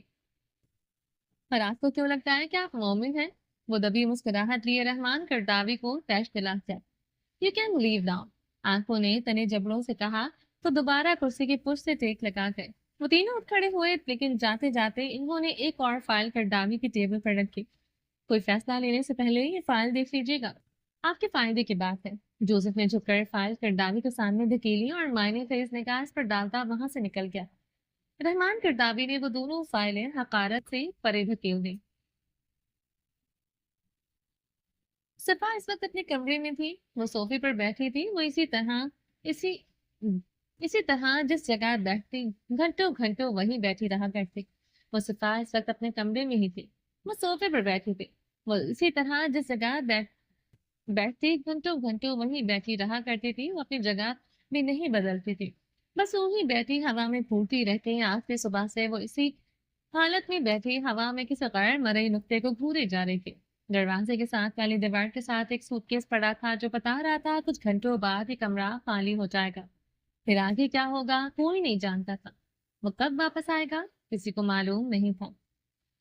اور آپ کو کیوں لگتا ہے کہ آپ مومن ہیں؟ وہ دبی مسکراہٹ لیے رحمان گرداوی کو تیش دلا دیا۔ یو کین لیو ناؤ، آنکھوں نے تنے جبڑوں سے کہا تو دوبارہ کرسی کی پشت سے ٹیک لگا گئے۔ وہ تینوں اٹھ کھڑے ہوئے، لیکن جاتے جاتے انہوں نے ایک اور فائل گرداوی کی ٹیبل پر رکھی۔ کوئی فیصلہ لینے سے پہلے یہ فائل دیکھ لیجیے گا، آپ کے فائدے کی بات ہے۔ جوزف نے جھک کر فائل گرداوی کے سامنے دھکیلی اور معنی خیز نگاہ اس پر ڈالتا وہاں سے نکل گیا۔ رحمان گرداوی نے وہ دونوں فائلیں حقارت سے پرے دھکیل دی۔ صفا اس وقت اپنے کمرے میں تھی، وہ صوفے پر بیٹھی تھی۔ وہ اسی طرح جس جگہ بیٹھتی گھنٹوں گھنٹوں وہیں بیٹھی رہا کرتی۔ وہ صفا اس وقت اپنے کمرے میں ہی تھی، وہ صوفے پر بیٹھی تھی۔ وہ اسی طرح جس جگہ بیٹھتی گھنٹوں گھنٹوں وہیں بیٹھی رہا کرتی تھی۔ وہ اپنی جگہ بھی نہیں بدلتی تھی، بس وہی بیٹھی ہوا میں پھولتی رہتی۔ آج بھی صبح سے وہ اسی حالت میں بیٹھی ہوا میں کسی غیر مرئی نقطے کو گھورے جا رہی تھی۔ دروازے کے ساتھ والی دیوار کے ساتھ ایک سوٹ کیس پڑا تھا جو بتا رہا تھا کچھ گھنٹوں بعد یہ کمرہ خالی ہو جائے گا۔ پھر آگے کیا ہوگا کوئی نہیں جانتا تھا۔ وہ کب واپس آئے گا کسی کو معلوم نہیں تھا۔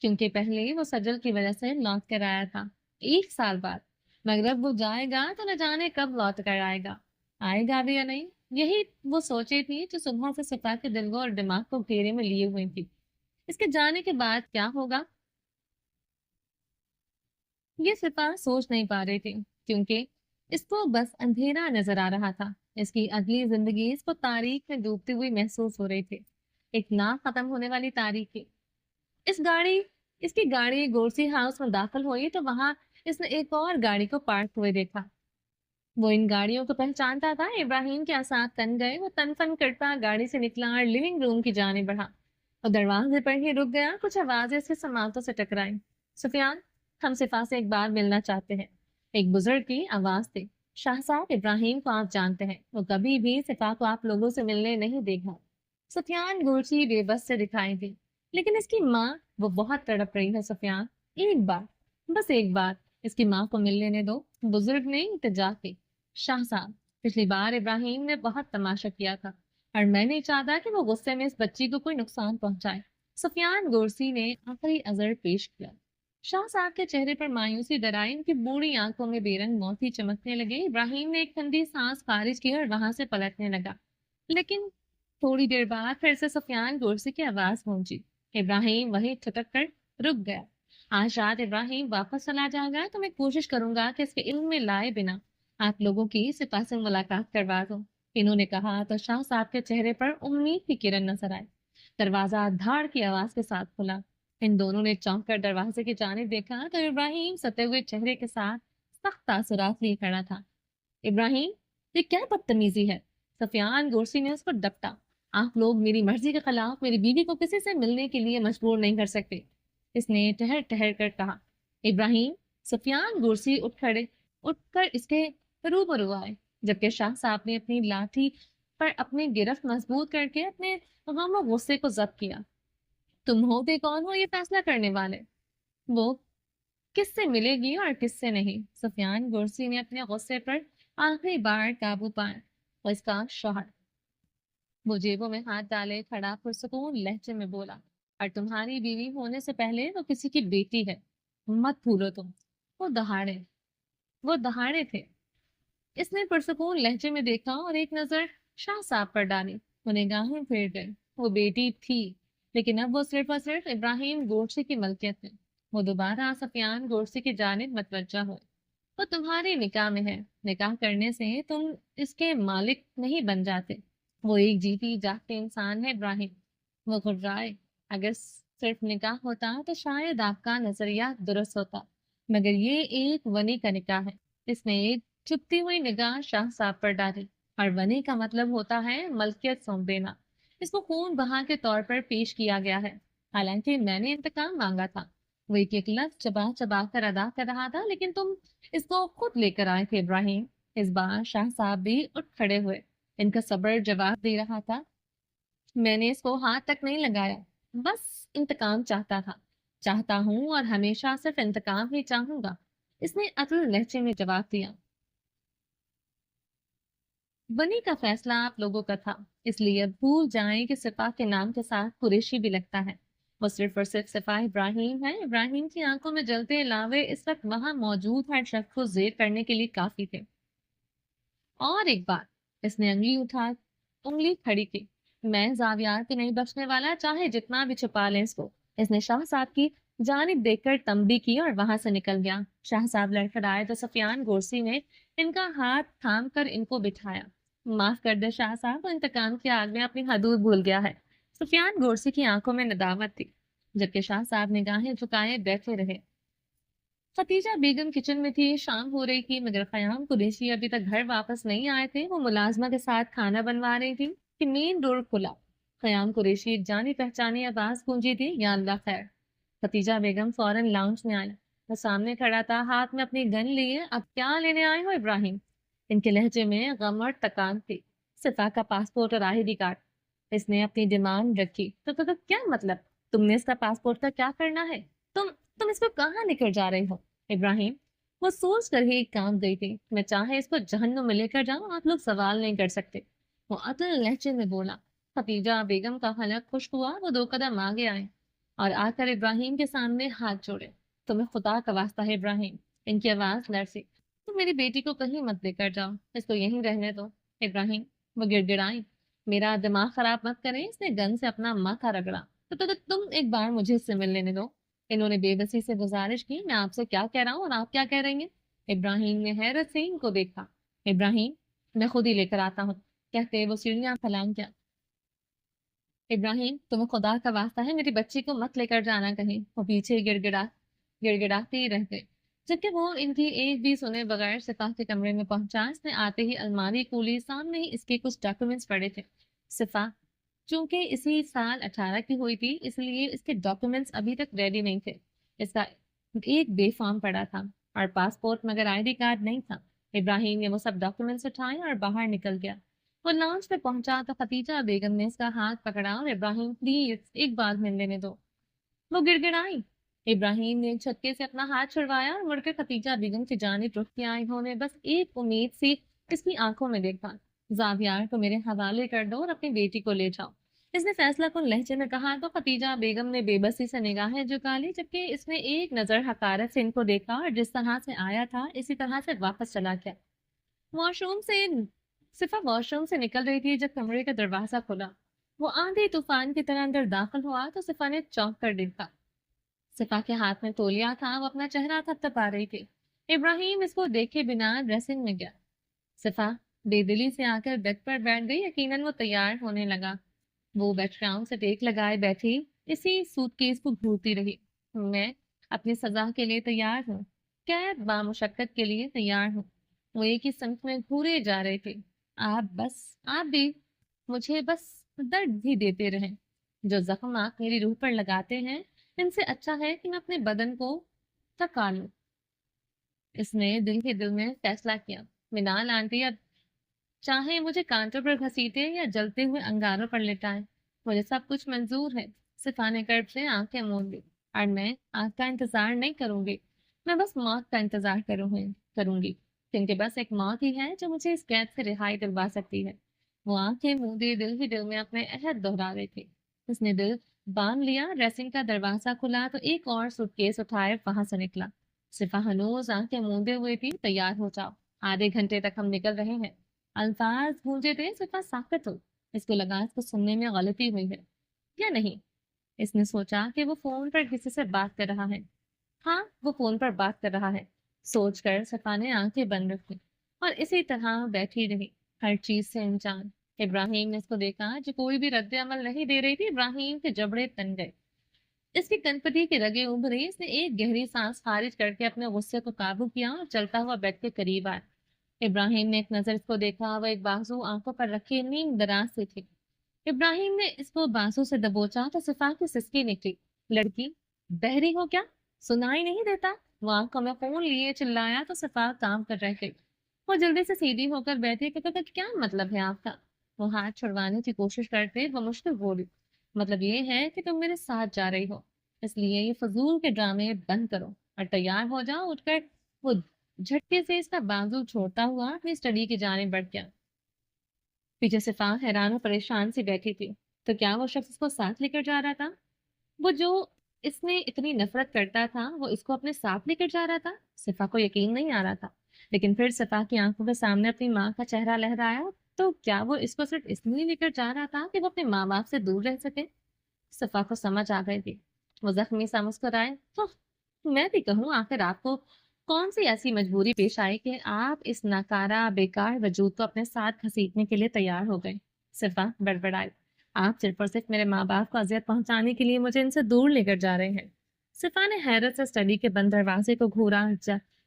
کیونکہ پہلے وہ سجل کی وجہ سے لوٹ کر آیا تھا 1 سال بعد، مگر اب وہ جائے گا تو نہ جانے کب لوٹ کر آئے گا بھی یا نہیں۔ یہی وہ سوچے تھی جو صبح سے صفا کے دل کو اور دماغ کو گھیرے میں لیے ہوئی تھی۔ اس کے جانے کے بعد کیا ہوگا، یہ صفا سوچ نہیں پا رہی تھی، کیونکہ اس کو بس اندھیرا نظر آ رہا تھا۔ اس کی اگلی زندگی اس کو تاریخ میں ڈوبتی ہوئی محسوس ہو رہی تھی، ایک نہ ختم ہونے والی تاریخ۔ اس گاڑی اس کی گاڑی گورسی ہاؤس میں داخل ہوئی تو وہاں اس نے ایک اور گاڑی کو پارک ہوئے دیکھا۔ وہ ان گاڑیوں کو پہچانتا تھا۔ ابراہیم کے آسات تن گئے، وہ تن فن کرتا گاڑی سے نکلا اور لیونگ روم کی جانب بڑھا اور دروازے پر ہی رک گیا۔ کچھ آوازیں اس کے سماعتوں سے ٹکرائی۔ سفیان، ہم صفا سے ایک بار ملنا چاہتے ہیں، ایک بزرگ کی آواز تھی۔ شاہ صاحب، ابراہیم کو آپ جانتے ہیں، وہ کبھی بھی صفا کو آپ لوگوں سے ملنے نہیں دیکھا۔ سفیان گورچی بے بس سے دکھائی دی، لیکن اس کی ماں، وہ بہت تڑپ رہی ہے سفیان، ایک بار، بس ایک بار اس کی ماں کو مل لینے دو، بزرگ نے التجا کی۔ شاہ صاحب، پچھلی بار ابراہیم نے بہت تماشا کیا تھا اور میں نہیں چاہتا کہ وہ غصے میں اس بچی کو کوئی نقصان پہنچائے۔ سفیان گورسی نے آخری عذر پیش کیا۔ شاہ صاحب کے چہرے پر مایوسی ڈرائی، ان کی بوڑھی آنکھوں میں بے رنگ موتی چمکنے لگے۔ ابراہیم نے ایک ٹھنڈی سانس خارج کی اور وہاں سے پلٹنے لگا، لیکن تھوڑی دیر بعد پھر سے سفیان گورسی کی آواز پہنچی۔ ابراہیم وہی ٹھٹک کر رک گیا۔ آج رات ابراہیم واپس چلا جائے گا تو میں کوشش کروں گا کہ اس کے علم میں لائے بنا آپ لوگوں کی صفا سے ملاقات کروا دوں، انہوں نے کہا تو شاہ صاحب کے چہرے پر امید کی کرن نظر آئی۔ دروازہ دھاڑ کی آواز کے ساتھ کھلا۔ ان دونوں نے چونک کر دروازے کی جانب دیکھا تو ابراہیم ستے ہوئے چہرے کے ساتھ سخت تاثرات لیے کھڑا تھا۔ ابراہیم، یہ کیا بدتمیزی ہے؟ سفیان گورسی نے اس کو ڈپٹا۔ آپ لوگ میری مرضی کے خلاف میری بیوی کو کسی سے ملنے کے لیے مجبور نہیں کر سکتے، اس نے ٹہر ٹہر کر کہا۔ ابراہیم، سفیان گورسی اٹھ کر اس کے روبرو آئے، جبکہ شاہ صاحب نے اپنی لاٹھی پر اپنی گرفت مضبوط کر کے اپنے غم و غصے کو ضبط کیا۔ تم ہوتے کون ہو یہ فیصلہ کرنے والے؟ وہ کس سے ملے گی اور کس سے نہیں؟ سفیان گورسی نے اپنے غصے پر آخری بار قابو پایا۔ اور اس کا شوہر، وہ جیبوں میں ہاتھ ڈالے کھڑا پرسکون لہجے میں بولا، اور تمہاری بیوی ہونے سے پہلے وہ کسی کی بیٹی ہے، مت بھولو تم۔ وہ دہاڑے تھے۔ اس نے پرسکون لہجے میں دیکھا اور ایک نظر شاہ صاحب پر ڈالی۔ وہ نگاہیں پھیر گئی۔ وہ بیٹی تھی، لیکن اب وہ صرف اور صرف ابراہیم گورسی کی ملکیت ہے۔ وہ دوبارہ سفیان گورسی کی جانب متوجہ ہوئے۔ وہ تمہارے نکاح میں ہے، نکاح کرنے سے تم اس کے مالک نہیں بن جاتے۔ وہ ایک جیتی جاگتے انسان ہے ابراہیم، وہ گھبرائے۔ اگر صرف نکاح ہوتا تو شاید آپ کا نظریہ درست ہوتا، مگر یہ ایک ونی کا نکاح ہے۔ اس نے ایک چپتی ہوئی نگاہ شاہ صاحب پر ڈالی، اور ونی کا مطلب ہوتا ہے ملکیت سونپ دینا۔ اس کو خون بہا کے طور پر پیش کیا گیا ہے، حالانکہ میں نے انتقام مانگا تھا۔ وہ ایک ایک لفظ چبا چبا کر ادا کر رہا تھا، لیکن تم اس کو خود لے کر آئے تھے ابراہیم۔ اس بار شاہ صاحب بھی اٹھ کھڑے ہوئے، ان کا صبر جواب دے رہا تھا۔ میں نے اس کو ہاتھ تک نہیں لگایا، بس انتقام چاہتا ہوں اور ہمیشہ صرف انتقام ہی چاہوں گا، اس نے عدل لہجے میں جواب دیا۔ بنی کا فیصلہ آپ لوگوں کا تھا، اس لیے اب بھول جائیں کہ صفا کے نام کے ساتھ قریشی بھی لگتا ہے۔ وہ صرف اور صرف صفا ابراہیم ہے۔ ابراہیم کی آنکھوں میں جلتے لاوے اس وقت وہاں موجود ہر شخص کو زیر کرنے کے لیے کافی تھے۔ اور ایک بات، اس نے انگلی کھڑی کی، میں زاویار کے نہیں بخشنے والا، چاہے جتنا بھی چھپا لیں اس کو۔ اس نے شاہ صاحب کی جانب دیکھ کر تنبیہ کی اور وہاں سے نکل گیا۔ شاہ صاحب لڑکھڑائے تو سفیان گورسی نے ان کا ہاتھ تھام کر ان کو بٹھایا۔ معاف کر دے شاہ صاحب، وہ انتقام کی آگ میں اپنی حدود بھول گیا ہے۔ سفیان گورسی کی آنکھوں میں ندامت تھی، جبکہ شاہ صاحب نگاہیں جھکائے بیٹھے رہے۔ ختیجہ بیگم کچن میں تھی، شام ہو رہی تھی، مگر قیام قریشی ابھی تک گھر واپس نہیں آئے تھے۔ وہ ملازمہ کے ساتھ کھانا بنوا رہی تھی کہ مین ڈور کھلا۔ قیام قریشی ایک جانی پہچانی آواز گونجی تھی، یا اللہ خیر۔ ختیجہ بیگم فوراً لاؤنج میں آئی۔ وہ سامنے کھڑا تھا، ہاتھ میں اپنی گن لیے۔ اب کیا لینے آئے ہو ابراہیم؟ ان کے لہجے میں غم اور تکان تھی۔ صفا کا پاسپورٹ اور ID کارڈ، اس نے اپنی ڈیمانڈ رکھی۔ تو کیا مطلب؟ تم نے اس کا پاسپورٹ کا کیا کرنا ہے؟ تم اس کو کہاں لے کر جا رہے ہو ابراہیم؟ وہ سوچ کر ہی کام گئی تھی، میں چاہے اس کو جہنم میں لے کر جاؤں، آپ لوگ سوال نہیں کر سکتے، وہ عدل لہجے میں بولا۔ ختیجہ بیگم کا حلق خشک ہوا، وہ 2 قدم آگے آئے۔ اور آ کر ابراہیم کے سامنے ہاتھ جوڑے۔ تمہیں خدا کا واسطہ ہے ابراہیم، ان کی آواز لرزی، تم میری بیٹی کو کہیں مت لے کر جاؤ، اس کو یہیں رہنے دو۔ ابراہیم، وہ گڑ گڑائی، میرا دماغ خراب مت کریں، اس نے گن سے اپنا ماتھا رگڑا۔ تو تم ایک بار مجھے اس سے مل لینے دو۔ انہوں نے بے بسی سے گزارش کی، میں آپ سے کیا کہہ رہا ہوں اور آپ کیا کہہ رہی ہیں؟ ابراہیم نے حیرت سے ان کو دیکھا۔ ابراہیم، میں خود ہی لے کر آتا ہوں، کہتے وہ سیڑھیاں پھلانگ گیا۔ ابراہیم، تمہیں خدا کا واسطہ ہے میری بچی کو مت لے کر جانا کہیں۔ وہ پیچھے گڑ گڑاتے ہی رہ گئے، جبکہ وہ ان کی ایک بھی سنے بغیر سپاہ کے کمرے میں پہنچا۔ اس نے آتے ہی الماری کھولی، سامنے ہی اس کے کچھ ڈاکومنٹس پڑے تھے۔ سپاہ چونکہ اسی سال 18 کی ہوئی تھی، اس لیے اس کے ڈاکومنٹس ابھی تک ریڈی نہیں تھے۔ اس کا ایک بے فارم پڑا تھا اور پاسپورٹ مگر آئی ڈی کارڈ نہیں تھا۔ ابراہیم نے وہ سب ڈاکومنٹس اٹھائے اور باہر نکل گیا۔ وہ لانچ پہ پہنچا تو ختیجہ بیگم نے اس کا ہاتھ پکڑا اور ابراہیم پلیز ایک بار مل لینے دو۔ وہ گڑ گڑائی۔ ابراہیم نے جھٹکے سے اپنا ہاتھ چھڑوایا اور مڑ کر ختیجہ بیگم کی جانب رخ کیا۔ انہوں نے بس ایک امید سی اس کی آنکھوں میں دیکھا۔ زاویار کو میرے حوالے کر دو اور اپنی بیٹی کو لے جاؤ، اس نے فیصلہ کن لہجے میں کہا۔ تو ختیجہ بیگم نے بے بسی سے نگاہیں جھکا لی، جبکہ اس نے ایک نظر حقارت سے ان کو دیکھا اور جس طرح سے آیا تھا اسی طرح سے واپس چلا گیا۔ واش روم سے صفا واش روم سے نکل رہی تھی جب کمرے کا دروازہ کھلا۔ وہ آندھی طوفان کی طرح اندر داخل ہوا تو صفا نے چونک کر دیکھا۔ صفا کے ہاتھ میں تولیہ تھا، وہ اپنا چہرہ تھپتھپا رہی تھی۔ ابراہیم اس کو دیکھے بنا ڈریسنگ میں گیا۔ صفا بے دلی سے آ کر بیڈ پر بیٹھ گئی، یقیناً وہ تیار ہونے لگا۔ وہ بیڈ گراؤنڈ سے ٹیک لگائے بیٹھی اسی سوٹ کیس کو گھورتی رہی۔ میں اپنی سزا کے لیے تیار ہوں، قید بامشقت کے لیے تیار ہوں۔ وہ ایک ہی سمت میں گھورے جا رہے تھے۔ آپ بھی مجھے بس درد ہی دیتے رہیں۔ جو زخم آپ میری روح پر لگاتے ہیں ان سے اچھا ہے کہ میں اپنے بدن کو تھکا لوں۔ اس نے دل کے دل میں فیصلہ کیا۔ منال آنٹی اب چاہے مجھے کانٹوں پر گھسیٹے یا جلتے ہوئے انگاروں پر لٹائے، مجھے سب کچھ منظور ہے۔ صفا نے کرب سے آنکھیں موند لی۔ اور میں آپ کا انتظار نہیں کروں گی، میں بس موت کا انتظار کروں گی، کیونکہ بس ایک موت ہی ہے جو مجھے اس قید سے رہائی دلوا سکتی ہے۔ وہ آنکھیں موندے دل ہی دل میں اپنے عہد دہرا رہے تھے۔ اس نے دل باندھ لیا۔ ڈریسنگ کا دروازہ کھلا تو ایک اور سوٹ کیس اٹھائے وہاں سے نکلا۔ صفا ہنوز آنکھیں موندے ہوئے تھی۔ تیار ہو جاؤ، آدھے گھنٹے تک ہم نکل رہے ہیں۔ الفاظ گونجے تھے۔ صفا ساکت ہو، اس کو لگا اس کو سننے میں غلطی ہوئی ہے یا نہیں۔ اس نے سوچا کہ وہ فون پر کسی سے بات کر رہا ہے۔ ہاں، وہ فون پر بات کر رہا ہے، سوچ کر صفا نے آنکھیں بند رکھی اور اسی طرح بیٹھی رہی، ہر چیز سے انجان۔ ابراہیم نے اس کو دیکھا جو کوئی بھی رد عمل نہیں دے رہی تھی۔ ابراہیم کے جبڑے تن گئے، اس کی کنپٹی کی رگیں ابھری۔ اس نے ایک گہری سانس خارج کر کے اپنے غصے کو قابو کیا اور چلتا ہوا بیڈ کے قریب آیا۔ ابراہیم نے ایک نظر اس کو دیکھا، وہ ایک بازو آنکھوں پر رکھے نیم دراز سے تھی۔ ابراہیم نے اس کو بازو سے دبوچا تو صفا کی سسکی نکلی۔ لڑکی بہری ہو کیا؟ سنائی نہیں دیتا؟ وہ آنکھوں میں خون لیے چلایا تو صفا کام کر رہ گئی۔ وہ جلدی سے سیدھی ہو کر بیٹھی کہ کیا مطلب ہے آپ کا؟ وہ ہاتھ چھڑوانے کی کوشش کرتے وہ مشکل بولی، مطلب یہ ہے کہ تم میرے ساتھ جا رہی ہو، اس لیے یہ فضول کے ڈرامے بند کرو اور تیار ہو جاؤ۔ اٹھ کر وہ جھٹکے سے اس کا بازو چھوڑتا ہوا اپنی اسٹڈی کی جانب بڑھ گیا۔ پیچھے صفا حیران و پریشان سی بیٹھی تھی۔ تو کیا وہ شخص اس کو ساتھ لے کر جا رہا تھا؟ وہ جو اس نے اتنی نفرت کرتا تھا وہ اس کو اپنے ساتھ لے کر جا رہا تھا؟ صفا کو یقین نہیں آ رہا تھا، لیکن پھر صفا کی آنکھوں کے سامنے اپنی ماں کا چہرہ لہرایا۔ تو کیا وہ اس کو صرف اس لیے لے کر جا رہا تھا کہ وہ اپنے ماں باپ سے دور رہ سکے؟ صفا کو سمجھ آ گئی تھی۔ وہ زخمی سا مسکرائے۔ میں بھی کہوں، آخر آپ کو کون سی ایسی مجبوری پیش آئی کہ آپ اس ناکارہ بیکار وجود کو اپنے ساتھ گھسیٹنے کے لیے تیار ہو گئے؟ صفا بڑبڑائی۔ آپ صرف اور صرف میرے ماں باپ کو اذیت پہنچانے کے لیے مجھے ان سے دور لے کر جا رہے ہیں۔ صفا نے حیرت سے اسٹڈی کے بند دروازے کو گھورا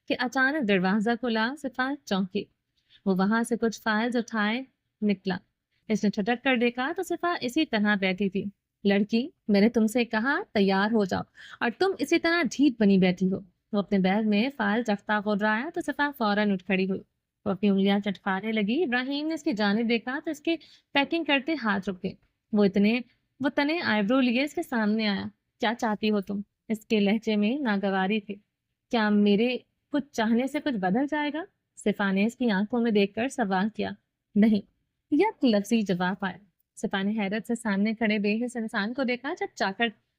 کہ اچانک دروازہ کھلا۔ صفا چونکی، وہ وہاں سے کچھ فائلز اٹھائے نکلا۔ اس نے چھٹک کر دیکھا تو صفا اسی طرح بیٹھی تھی۔ لڑکی، میں نے تم سے کہا تیار ہو جاؤ اور تم اسی طرح ڈھیٹ بنی بیٹھی ہو۔ وہ اپنے بیگ میں فائل رفتہ غرایا تو صفا فوراً اٹھ کھڑی ہوئی۔ وہ اپنی انگلیاں چٹکانے لگی۔ ابراہیم نے اس کی جانب دیکھا تو اس کے پیکنگ کرتے ہاتھ رک گئے۔ وہ تنے آئیبرو لیے اس کے سامنے آیا۔ کیا چاہتی ہو تم؟ اس کے لہجے میں ناگواری تھی۔ کیا میرے کچھ چاہنے سے کچھ بدل جائے گا؟ صفا نے اس کی آنکھوں میں دیکھ کر سوال کیا۔ نہیں، یک لفظی جواب آیا۔ صفا نے حیرت سے سامنے کھڑے بے حس انسان کو دیکھا۔ جب چاکر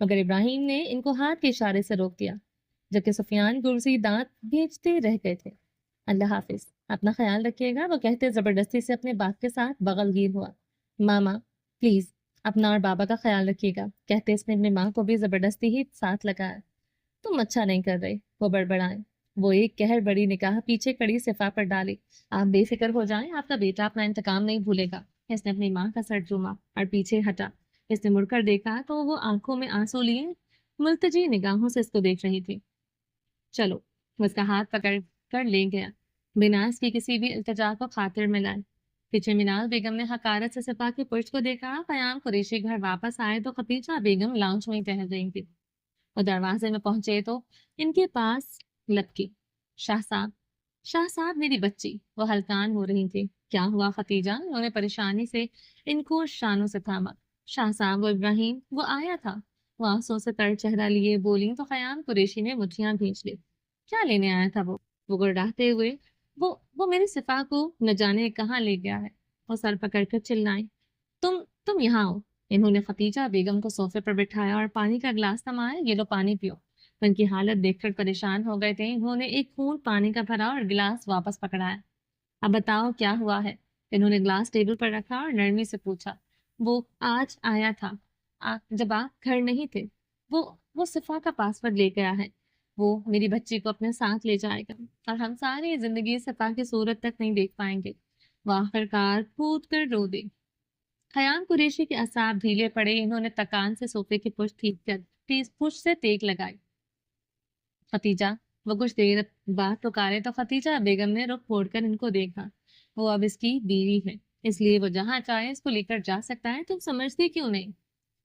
مگر ابراہیم نے ان کو ہاتھ کے اشارے سے روک دیا، جبکہ سفیان گرزی دانت بھیجتے رہ گئے تھے۔ اللہ حافظ، اپنا خیال رکھیے گا، وہ کہتے زبردستی سے اپنے باپ کے ساتھ بغل گیر ہوا۔ ماما پلیز اپنا اور بابا کا خیال رکھیے گا، کہتے اس نے اپنی ماں کو بھی زبردستی ہی ساتھ لگایا۔ تم اچھا نہیں کر رہے، وہ بڑبڑائیں۔ وہ ایک قہر بڑی نگاہ پیچھے کڑی صفا پر ڈالی۔ آپ بے فکر ہو جائیں، آپ کا بیٹا اپنا انتقام نہیں بھولے گا۔ اس نے اپنی ماں کا سر چوما اور پیچھے ہٹا۔ اس نے مڑ کر دیکھا تو وہ آنکھوں میں آنسو لیے ملتجی نگاہوں سے اس کو دیکھ رہی تھی۔ چلو، وہ اس کا ہاتھ پکڑ کر لے گیا، بنا اس کی کسی بھی التجا کو خاطر میں لائے۔ پیچھے منال بیگم نے حقارت سے صفا کی پشت کو دیکھا۔ قیام قریشی گھر واپس آئے تو خدیجہ بیگم لاؤنج میں ٹہل رہی تھی۔ وہ دروازے میں پہنچے تو ان کے پاس لپکی۔ شاہ صاحب، شاہ صاحب میری بچی، وہ ہلکان ہو رہی تھی۔ کیا ہوا ختیجہ؟ انہوں نے پریشانی سے ان کو شانوں سے تھاما۔ شاہ صاحب، وہ ابراہیم، وہ آیا تھا۔ وہ آنسوں سے تر چہرہ لیے بولی تو قیام قریشی نے مٹھیاں بھیج لی۔ کیا لینے آیا تھا وہ گڑاتے ہوئے، وہ میری صفا کو نہ جانے کہاں لے گیا ہے۔ وہ سر پکڑ کر چلائیں، تم یہاں آؤ۔ انہوں نے ختیجہ بیگم کو صوفے پر بٹھایا اور پانی کا گلاس تھمایا۔ یہ لو پانی پیو۔ ان کی حالت دیکھ کر پریشان ہو گئے تھے۔ انہوں نے ایک گھونٹ پانی کا بھرا اور گلاس واپس پکڑایا۔ اب بتاؤ کیا ہوا ہے؟ انہوں نے گلاس ٹیبل پر رکھا اور نرمی سے پوچھا۔ وہ آج آیا تھا جب آپ گھر نہیں تھے۔ وہ صفا کا پاسورڈ لے گیا ہے۔ وہ میری بچی کو اپنے ساتھ لے جائے گا اور ہم ساری زندگی صفا کی صورت تک نہیں دیکھ پائیں گے۔ وہ آخرکار پھوٹ کر رو دی۔ قیام قریشی کے اعصاب ڈھیلے پڑے۔ انہوں نے تکان سے صوفے کی پشت ٹھیک کر پشت سے ٹیک لگائی۔ ختیجہ، وہ کچھ دیر بعد پکارے تو ختیجہ بیگم نے رخ موڑ کر ان کو دیکھا۔ وہ اب اس کی بیوی ہے، اس لیے وہ جہاں چاہے اس کو لے کر جا سکتا ہے۔ تم سمجھتی کیوں نہیں؟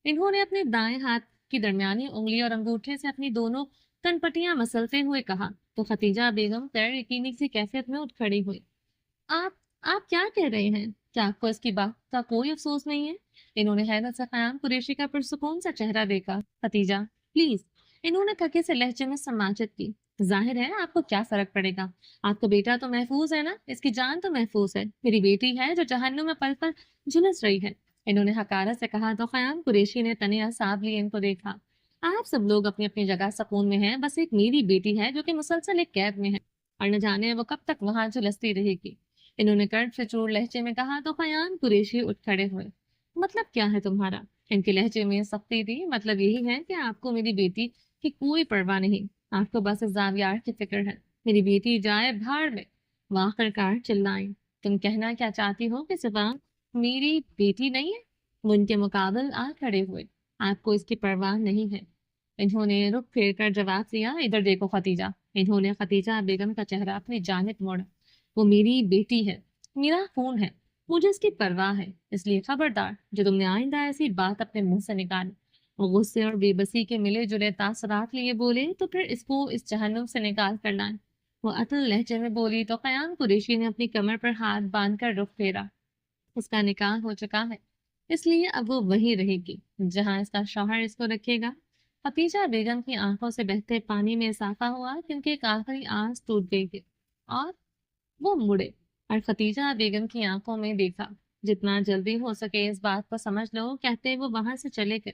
انہوں نے اپنے دائیں ہاتھ کی درمیانی انگلی اور انگوٹھے سے اپنی دونوں کنپٹیاں مسلتے ہوئے کہا تو ختیجہ بیگم غیر یقینی سی کیفیت میں اٹھ کھڑی ہوئی۔ آپ کیا کہہ رہے ہیں؟ کیا آپ کو اس کی بات کا کوئی افسوس نہیں ہے؟ انہوں نے حیرت سے قیام قریشی کا پرسکون سا چہرہ دیکھا۔ ختیجہ پلیز، انہوں نے تھکے سے لہجے میں سماجت کی۔ ظاہر ہے آپ کو کیا فرق پڑے گا؟ آپ کا بیٹا تو محفوظ ہے نا؟ اس کی جان تو محفوظ ہے۔ میری بیٹی ہے جو جہنم میں پل پل جھلس رہی ہے۔ انہوں نے حقارت سے کہا تو قیام قریشی نے تنے اعصاب لیے ان کو دیکھا۔ آپ سب لوگ اپنی اپنی جگہ سکون میں ہیں، بس ایک میری بیٹی ہے جو کہ مسلسل ایک قید میں ہے اور نہ جانے وہ کب تک وہاں جھلستی رہے گی۔ انہوں نے کرد سے چور لہجے میں کہا تو قیام قریشی اٹھ کھڑے ہوئے۔ مطلب کیا ہے تمہارا؟ ان کے لہجے میں سختی تھی۔ مطلب یہی ہے کہ آپ کو میری بیٹی کی کوئی پرواہ نہیں، آپ کو بس زاویار کی فکر ہے۔ میری بیٹی جائے بھاڑ میں۔ وہ آخرکار چلائیں۔ تم کہنا کیا چاہتی ہو کہ صفا میری بیٹی نہیں ہے؟ وہ ان کے مقابل آ کھڑے ہوئے۔ آپ کو اس کی پرواہ نہیں ہے؟ انہوں نے رخ پھیر کر جواب دیا۔ ادھر دیکھو ختیجہ۔ انہوں نے ختیجہ بیگم کا چہرہ اپنی جانب موڑا۔ وہ میری بیٹی ہے، میرا خون ہے، مجھے اس کی پرواہ ہے، اس لیے خبردار جو تم نے آئندہ ایسی بات اپنے منہ سے نکالی۔ وہ غصے اور بے بسی کے ملے جلے تاثرات لیے بولے تو پھر اس کو اس جہنم سے نکال کر لائیں۔ وہ عطل لہجے میں بولی تو قیام قریشی نے اپنی کمر پر ہاتھ باندھ کر رخ پھیرا۔ اس کا نکاح ہو چکا ہے، اس لیے اب وہ وہیں رہے گی جہاں اس کا شوہر اس کو رکھے گا۔ ختیجہ بیگم کی آنکھوں سے بہتے پانی میں اضافہ ہوا کیونکہ ایک آخری آس ٹوٹ گئی تھی اور وہ مڑے اور ختیجہ بیگم کی آنکھوں میں دیکھا۔ جتنا جلدی ہو سکے اس بات کو سمجھ لو، کہتے وہ وہاں سے چلے گئے،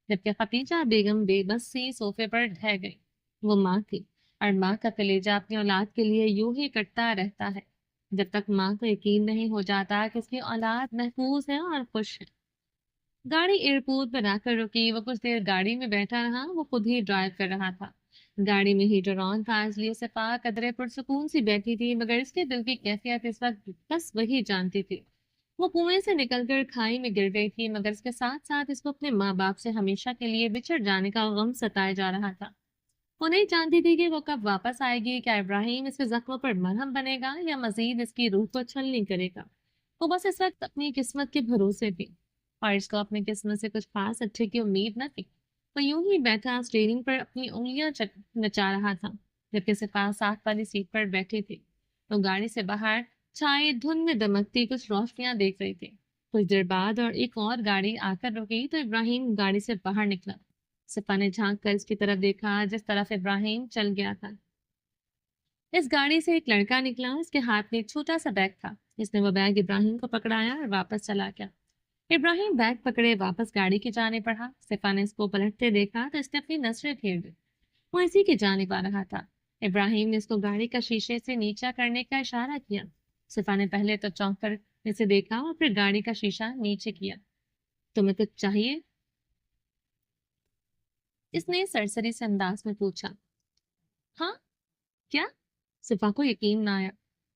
جبکہ ختیجہ بیگم بے بس سی صوفے پر ڈھہ گئی۔ وہ ماں تھی اور ماں کا کلیجہ اپنی اولاد کے لیے یوں ہی کٹتا رہتا ہے جب تک ماں کو یقین نہیں ہو جاتا کہ اس کی اولاد محفوظ ہے اور خوش ہے۔ گاڑی ایئرپورٹ پر آ کر رکی۔ وہ کچھ دیر گاڑی میں بیٹھا رہا۔ وہ خود ہی ڈرائیو کر رہا تھا۔ گاڑی میں ہیٹر آن تھا، اس لیے صفا قدرے پرسکون سی بیٹھی تھی، مگر اس کے دل کی کیفیت اس وقت بس وہی جانتی تھی۔ وہ کنویں سے نکل کر کھائی میں گر گئی تھی، مگر اس کے ساتھ ساتھ اس کو اپنے ماں باپ سے ہمیشہ کے لیے بچھڑ جانے کا غم ستائے جا رہا تھا۔ وہ نہیں جانتی تھی کہ وہ کب واپس آئے گی، کیا ابراہیم اس کے زخموں پر مرہم بنے گا یا مزید اس کی روح کو چھلنی کرے گا۔ وہ بس اس وقت اپنی قسمت کے بھروسے تھی اور اس کو اپنی قسمت سے کچھ خاص اچھے کی امید نہ تھی۔ وہ یوں ہی بیٹھا اسٹیئرنگ پر اپنی انگلیاں نچا رہا تھا جبکہ صفا ساتھ والی سیٹ پر بیٹھی تھی۔ وہ گاڑی سے باہر چھائے دھند میں دمکتی کچھ روشنیاں دیکھ رہی تھی۔ کچھ دیر بعد اور ایک اور گاڑی آ کر رکی تو ابراہیم گاڑی سے باہر نکلا۔ صفا نے جھانک کر اس کی طرف دیکھا جس طرف ابراہیم چل گیا تھا۔ اس گاڑی سے ایک لڑکا نکلا، اس کے ہاتھ میں ایک چھوٹا سا بیگ تھا۔ اس نے وہ بیگ ابراہیم کو پکڑایا اور واپس چلا گیا۔ ابراہیم بیگ پکڑے واپس گاڑی کی جانب بڑھا۔ صفا نے اس کو پلٹتے دیکھا تو اس نے اپنی نظریں پھیر دی۔ وہ اسی کی جانب آ رہا تھا۔ ابراہیم نے اس کو گاڑی کا شیشے سے نیچا کرنے کا اشارہ کیا۔ صفا نے پہلے تو چونک کر اسے دیکھا اور پھر گاڑی کا شیشہ نیچے کیا۔ تمہیں کچھ چاہیے؟ اس نے سرسری سے انداز میں پوچھا۔ ہاں، کیا؟ صفا کو یقین نہ آیا۔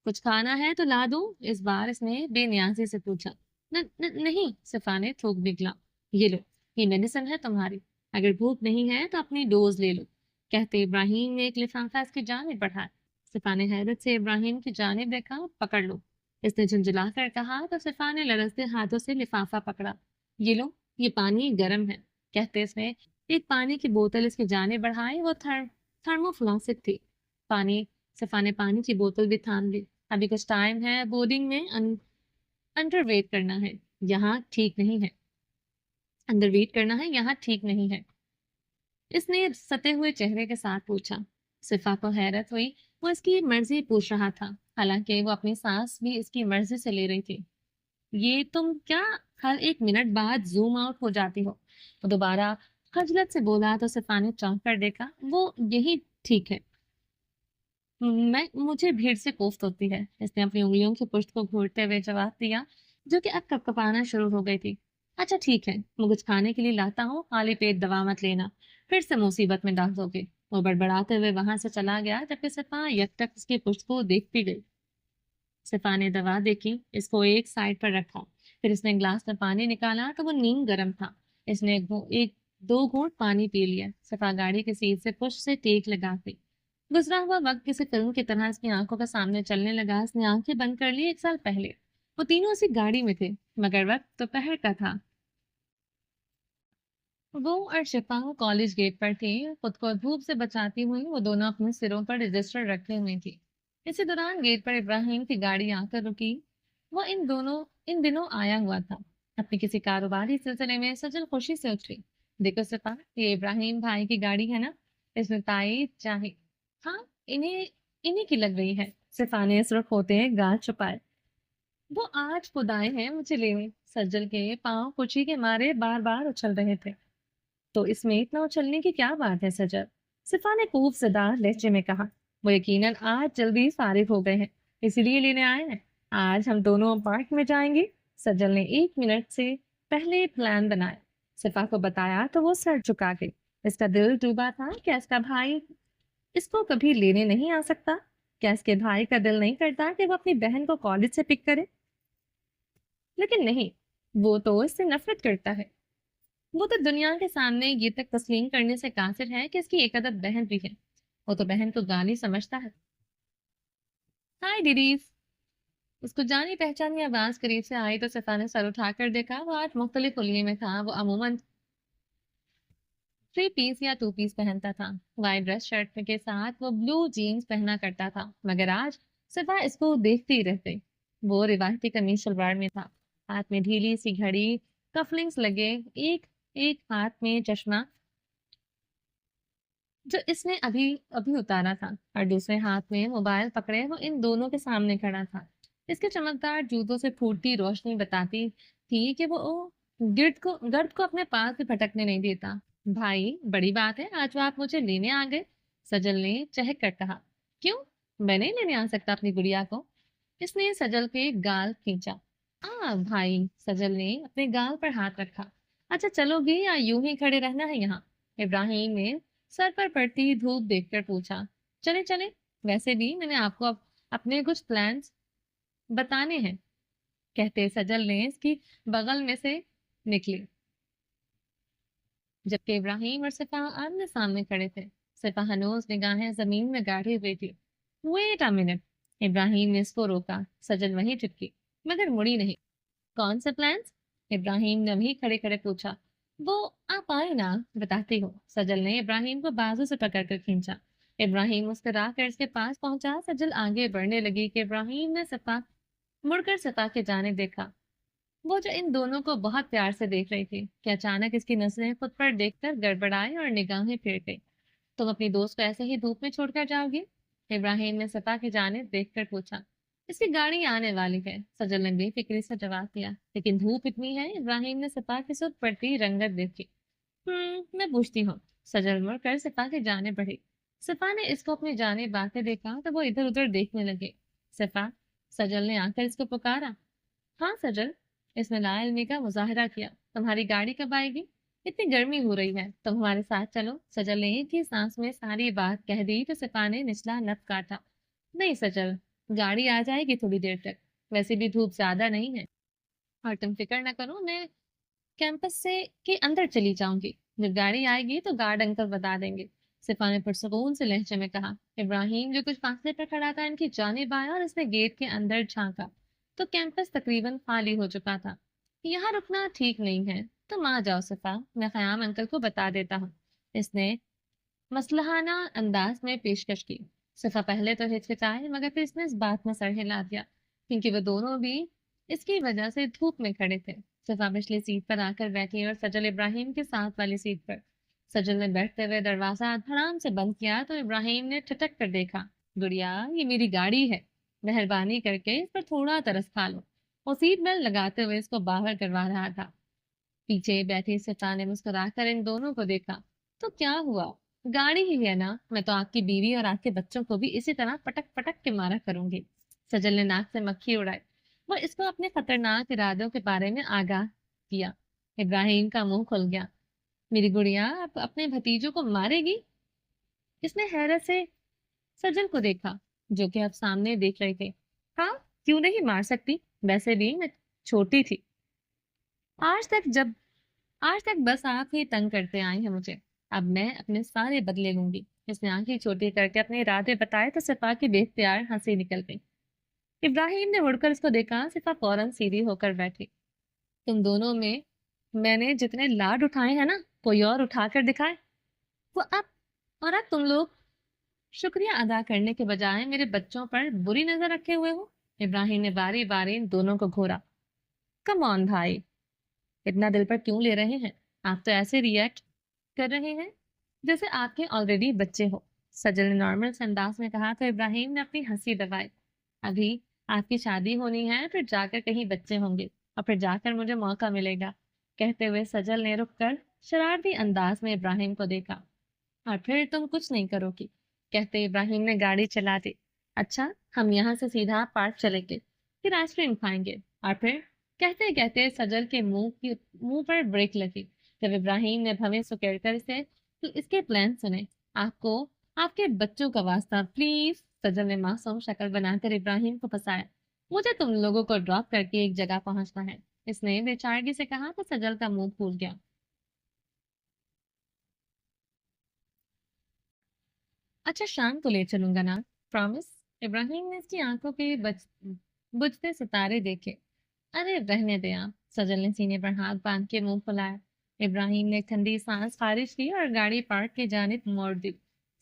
کچھ کھانا ہے تو لا دوں؟ اس بار اس نے بے نیازی سے پوچھا۔ نہیں، صفا نے تھوک نکلا۔ یہ لو، یہ میڈیسن ہے تمہاری، اگر بھوک نہیں ہے تو اپنی ڈوز لے لو، کہتے ابراہیم نے ایک لفافہ اس کی جانب بڑھایا۔ صفا نے حیرت سے ابراہیم کی جانب دیکھا۔ پکڑ لو، اس نے جھنجھلا کر کہا تو صفا نے لرزتے ہاتھوں سے لفافہ پکڑا۔ یہ لو، یہ پانی گرم ہے، کہتے اس نے ایک پانی کی بوتل اس کی جانب بڑھائی۔ وہ تھرمو فلاسک تھی۔ پانی صفا نے پانی کی بوتل بھی تھام لی۔ ابھی کچھ ٹائم ہے، بورڈنگ میں انڈر ویٹ کرنا ہے، یہاں ٹھیک نہیں ہے۔ اندر ویٹ کرنا ہے، یہاں ٹھیک نہیں ہے، اس نے ستے ہوئے چہرے کے ساتھ پوچھا۔ صفا کو حیرت ہوئی۔ وہ اس کی مرضی پوچھ رہا تھا، حالانکہ وہ اپنی سانس بھی اس کی مرضی سے لے رہی تھی۔ یہ تم کیا ہر ایک منٹ بعد زوم آؤٹ ہو جاتی ہو؟ وہ دوبارہ خجلت سے بولا تو صفا نے چونک کر دیکھا۔ وہ یہی ٹھیک ہے، مجھے بھیڑ سے کوفت ہوتی ہے، اس نے اپنی انگلیوں کی پشت کو گھوٹتے ہوئے جواب دیا، جو کہ اب کپکپانا شروع ہو گئی تھی۔ اچھا ٹھیک ہے، میں کچھ کھانے کے لیے لاتا ہوں، خالی پیٹ دوا مت لینا، پھر سے مصیبت میں ڈال دو گے۔ وہ بڑبڑاتے ہوئے وہاں سے چلا گیا، جبکہ صفا یکٹک اس کی پشت کو دیکھتی گئی۔ صفا نے دوا دیکھی، اس کو ایک سائڈ پر رکھا، پھر اس نے گلاس میں پانی نکالا تو وہ نیم گرم تھا۔ اس نے ایک دو گھونٹ پانی پی لیا۔ صفا گاڑی کی سیٹ سے پشت سے ٹیک لگا گئی۔ گزرا ہوا وقت کسی فلم کی طرح اس کی آنکھوں کے سامنے چلنے لگا۔ اس نے آنکھیں بند کر لی۔ 1 سال پہلے وہ تینوں اسی گاڑی میں تھے، مگر وقت دوپہر کا تھا۔ وہ اور شفا کالج گیٹ پر تھی، خود کو دھوپ سے بچاتی ہوئی وہ دونوں اپنے سروں پر رجسٹر رکھے ہوئی تھی۔ اسی دوران گیٹ پر ابراہیم کی گاڑی آ کر رکی۔ وہ ان دنوں آیا ہوا تھا اپنی کسی کاروباری سلسلے میں۔ سجل خوشی سے اٹھی۔ دیکھو صفا، یہ ابراہیم بھائی کی گاڑی ہے نا؟ اس میں تائید چاہی۔ ہاں، انہیں کی لگ رہی ہے، صفا نے سرخ ہوتے گال چھپائے۔ وہ آج خود آئے ہیں مجھے لینے۔ سجل کے پاؤں خوشی کے مارے بار بار اچھل رہے تھے۔ تو اس میں اتنا اچھلنے کی کیا بات ہے سجل؟ صفا نے خوب زدار لہجے میں کہا۔ وہ یقیناً آج جلدی فارغ ہو گئے ہیں، اسی لیے لینے آئے ہیں۔ آج ہم دونوں پارک میں جائیں گے، سجل نے 1 منٹ سے پہلے پلان بنایا۔ صفا کو بتایا تو وہ سر چکا گئی۔ اس کا دل ڈوبا تھا کہ اس کا بھائی اس کو کبھی لینے نہیں آ سکتا۔ کیا اس کے بھائی کا دل نہیں کرتا کہ وہ اپنی بہن کو کالج سے پک کرے؟ لیکن نہیں، وہ تو اس سے نفرت کرتا ہے۔ وہ تو دنیا کے سامنے یہ تک تسلیم کرنے سے قاصر ہے کہ اس کی ایک عدد بہن بھی ہے۔ وہ تو بہن کو گالی سمجھتا ہے۔ ہائے ڈیڈیز، اس کو جانی پہچانی آواز قریب سے آئی تو صفا نے سر اٹھا کر دیکھا۔ وہ آج مختلف حلیے میں تھا۔ وہ عموماً 3 پیس یا 2 پیس پہنتا تھا۔ وائٹ ڈریس شرٹ کے ساتھ وہ بلو جینز پہنا کرتا تھا، مگر آج صفا اس کو دیکھتی رہ گئی۔ وہ روایتی قمیص شلوار میں تھا، ہاتھ میں ڈھیلی سی گھڑی، کفلنگز لگے، ایک ہاتھ میں چشمہ جو اس نے ابھی اتارا تھا، اور دوسرے ہاتھ میں موبائل پکڑے وہ ان دونوں کے سامنے کھڑا تھا۔ اس کے چمکدار جوتوں سے پھوٹتی روشنی بتاتی تھی کہ وہ گرد کو اپنے پاس بھی پھٹکنے نہیں دیتا۔ بھائی، بڑی بات ہے، آج وہ آپ مجھے لینے آ گئے، سجل نے چہک کر کہا۔ کیوں؟ میں نہیں لینے آ سکتا اپنی گڑیا کو؟ اس نے سجل کے گال کھینچا۔ بھائی، سجل نے اپنے گال پر ہاتھ رکھا۔ اچھا چلو گی یا یوں ہی کھڑے رہنا ہے یہاں؟ ابراہیم نے سر پر پڑتی دھوپ دیکھ کر پوچھا۔ چلے چلے، ویسے بھی میں نے آپ کو اپنے کچھ پلانس بتانے ہیں، کہتے سجل نے اس کی بغل میں سے نکلی، جبکہ ابراہیم اور صفا آمنے سامنے کھڑے تھے۔ صفا ہنوز نگاہیں زمین میں گاڑی ہوئی تھی۔ ویٹ اے منٹ، ابراہیم نے اس کو روکا۔ سجل وہیں چپکی، مگر مڑی نہیں۔ کون سے پلانس؟ ابراہیم نے وہیں کھڑے کھڑے پوچھا۔ وہ آپ آئے نا، بتاتی ہو۔ سجل نے ابراہیم کو بازو سے پکڑ کر کھینچا۔ ابراہیم مسکرا کر اس کے پاس پہنچا۔ سجل آگے بڑھنے لگی کہ ابراہیم نے مڑ کر صفا کے جانب دیکھا، وہ جو ان دونوں کو بہت پیار سے دیکھ رہی تھی، کہ اچانک اس کی نظریں خود پر دیکھ کر گڑبڑائی اور نگاہیں پھر گئی۔ تم اپنی دوست کو ایسے ہی دھوپ میں چھوڑ کر جاؤ گی؟ ابراہیم نے صفا کی جانب دیکھ کر پوچھا۔ اس کی گاڑی آنے والی ہے، سجل نے بے فکری سے جواب دیا۔ لیکن دھوپ اتنی ہے، ابراہیم نے سپا کی سرخ پڑتی رنگت دیکھی۔ میں پوچھتی ہوں۔ سجل مڑ کر سپا کی جانب بڑھی۔ سپا نے اس کو اپنی جانب آتے دیکھا تو وہ ادھر ادھر دیکھنے لگے۔ سپا، سجل نے آ کر اس کو پکارا۔ ہاں سجل، اس نے لا علمی کا مظاہرہ کیا۔ تمہاری گاڑی کب آئے گی؟ اتنی گرمی ہو رہی ہے، تم ہمارے ساتھ چلو۔ سجل نے ایک ہی سانس میں ساری بات کہہ دی تو سپا نے نچلا لب کاٹا۔ نہیں سجل، گاڑی آ جائے گی تھوڑی دیر تک، ویسے بھی دھوپ زیادہ نہیں ہے، اور تم فکر نہ کرو، میں کیمپس سے کے اندر چلی جاؤں گی، جب گاڑی آئے گی تو گارڈ انکل بتا دیں گے، سپا نے پرسکون سے لہجے میں کہا۔ ابراہیم جو کچھ فاصلے پر کھڑا تھا ان کی جانب آیا اور اس نے گیٹ کے اندر جھانکا تو کیمپس تقریباً خالی ہو چکا تھا۔ یہاں رکنا ٹھیک نہیں ہے، تم آ جاؤ سپا، میں قیام انکل کو بتا دیتا ہوں، اس نے مصلحانہ انداز میں پیشکش کی۔ صفا پہلے تو ہچکچائے مگر پھر اس نے اس بات میں سر ہلا دیا کیونکہ وہ دونوں بھی اس کی وجہ سے دھوپ میں کھڑے تھے۔ صفا پچھلی سیٹ پر آ کر بیٹھی اور سجل ابراہیم کے ساتھ والی سیٹ پر۔ سجل نے بیٹھتے ہوئے دروازہ دھڑام سے بند کیا تو ابراہیم نے ٹھٹک کر دیکھا۔ گڑیا، یہ میری گاڑی ہے، مہربانی کر کے اس پر تھوڑا ترس کھا لو۔ وہ سیٹ بیلٹ لگاتے ہوئے اس کو باہر کروا رہا تھا۔ پیچھے بیٹھی صفا نے مسکرا کر ان دونوں کو دیکھا۔ تو کیا ہوا؟ گاڑی ہی ہے نا، میں تو آپ کی بیوی اور آپ کے بچوں کو بھی اسی طرح پٹک پٹک کے مارا کروں گی۔ سجل نے ناک سے مکھی اڑائی۔ وہ اس کو اپنے خطرناک ارادوں کے بارے میں آگاہ کیا۔ ابراہیم کا منہ کھل گیا۔ میری گڑیا اب اپنے بھتیجوں کو مارے گی؟ اس نے حیرت سے سجل کو دیکھا جو کہ اب سامنے دیکھ رہے تھے۔ ہاں، کیوں نہیں مار سکتی، ویسے بھی میں چھوٹی تھی، آج تک جب آج تک بس آپ ہی تنگ کرتے آئے ہیں مجھے، اب میں اپنے سارے بدلے لوں گی۔ اس نے آنکھیں چھوٹی کر کے اپنے ارادے بتائے تو صفا کی بے اختیار ہنسی نکل گئی۔ ابراہیم نے مڑ کر اس کو دیکھا۔ صفا فوراً سیدھی ہو کر بیٹھی۔ تم دونوں میں نے جتنے لاڈ اٹھائے ہیں نا، کوئی اور اٹھا کر دکھائے۔ وہ اب تم لوگ شکریہ ادا کرنے کے بجائے میرے بچوں پر بری نظر رکھے ہوئے ہو۔ ابراہیم نے باری باری ان دونوں کو گھورا۔ کم آن بھائی، اتنا دل پر کیوں لے رہے ہیں؟ آپ تو ایسے ریئیکٹ کر رہے ہیں جیسے آپ کے آلریڈی بچے ہو۔ سجل نے نارمل سے انداز میں کہا تو ابراہیم نے اپنی ہنسی دبائی۔ ابھی آپ کی شادی ہونی ہے، پھر جا کر کہیں بچے ہوں گے، اور پھر جا کر مجھے موقع ملے گا۔ کہتے ہوئے سجل نے رک کر شرارتی انداز میں ابراہیم کو دیکھا۔ اور پھر تم کچھ نہیں کرو گی، کہتے ابراہیم نے گاڑی چلا دی۔ اچھا، ہم یہاں سے سیدھا پارک چلیں گے، پھر آئس کریم کھائیں گے، اور پھر کہتے کہتے سجل کے منہ پر بریک لگی جب ابراہیم نے بھویں سکیڑ کر اس کے پلان سنے۔ آپ کے بچوں کا واسطہ پلیز، سجل نے معصوم شکل بنا کر ابراہیم کو پھنسایا، مجھے تم لوگوں کو ڈراپ کر کے ایک جگہ پہنچنا ہے، اس نے بے چارگی سے کہا تو سجل کا منہ پھول گیا۔ اچھا شام کو لے چلوں گا نا، پرامس؟ ابراہیم نے اس کی آنکھوں کے بجھتے ستارے دیکھے۔ ارے رہنے دے آپ، سجل نے سینے پر ہاتھ باندھ کے منہ پھلایا۔ ابراہیم نے ٹھنڈی سانس خارج کی اور گاڑی پارک کی جانب موڑ دی۔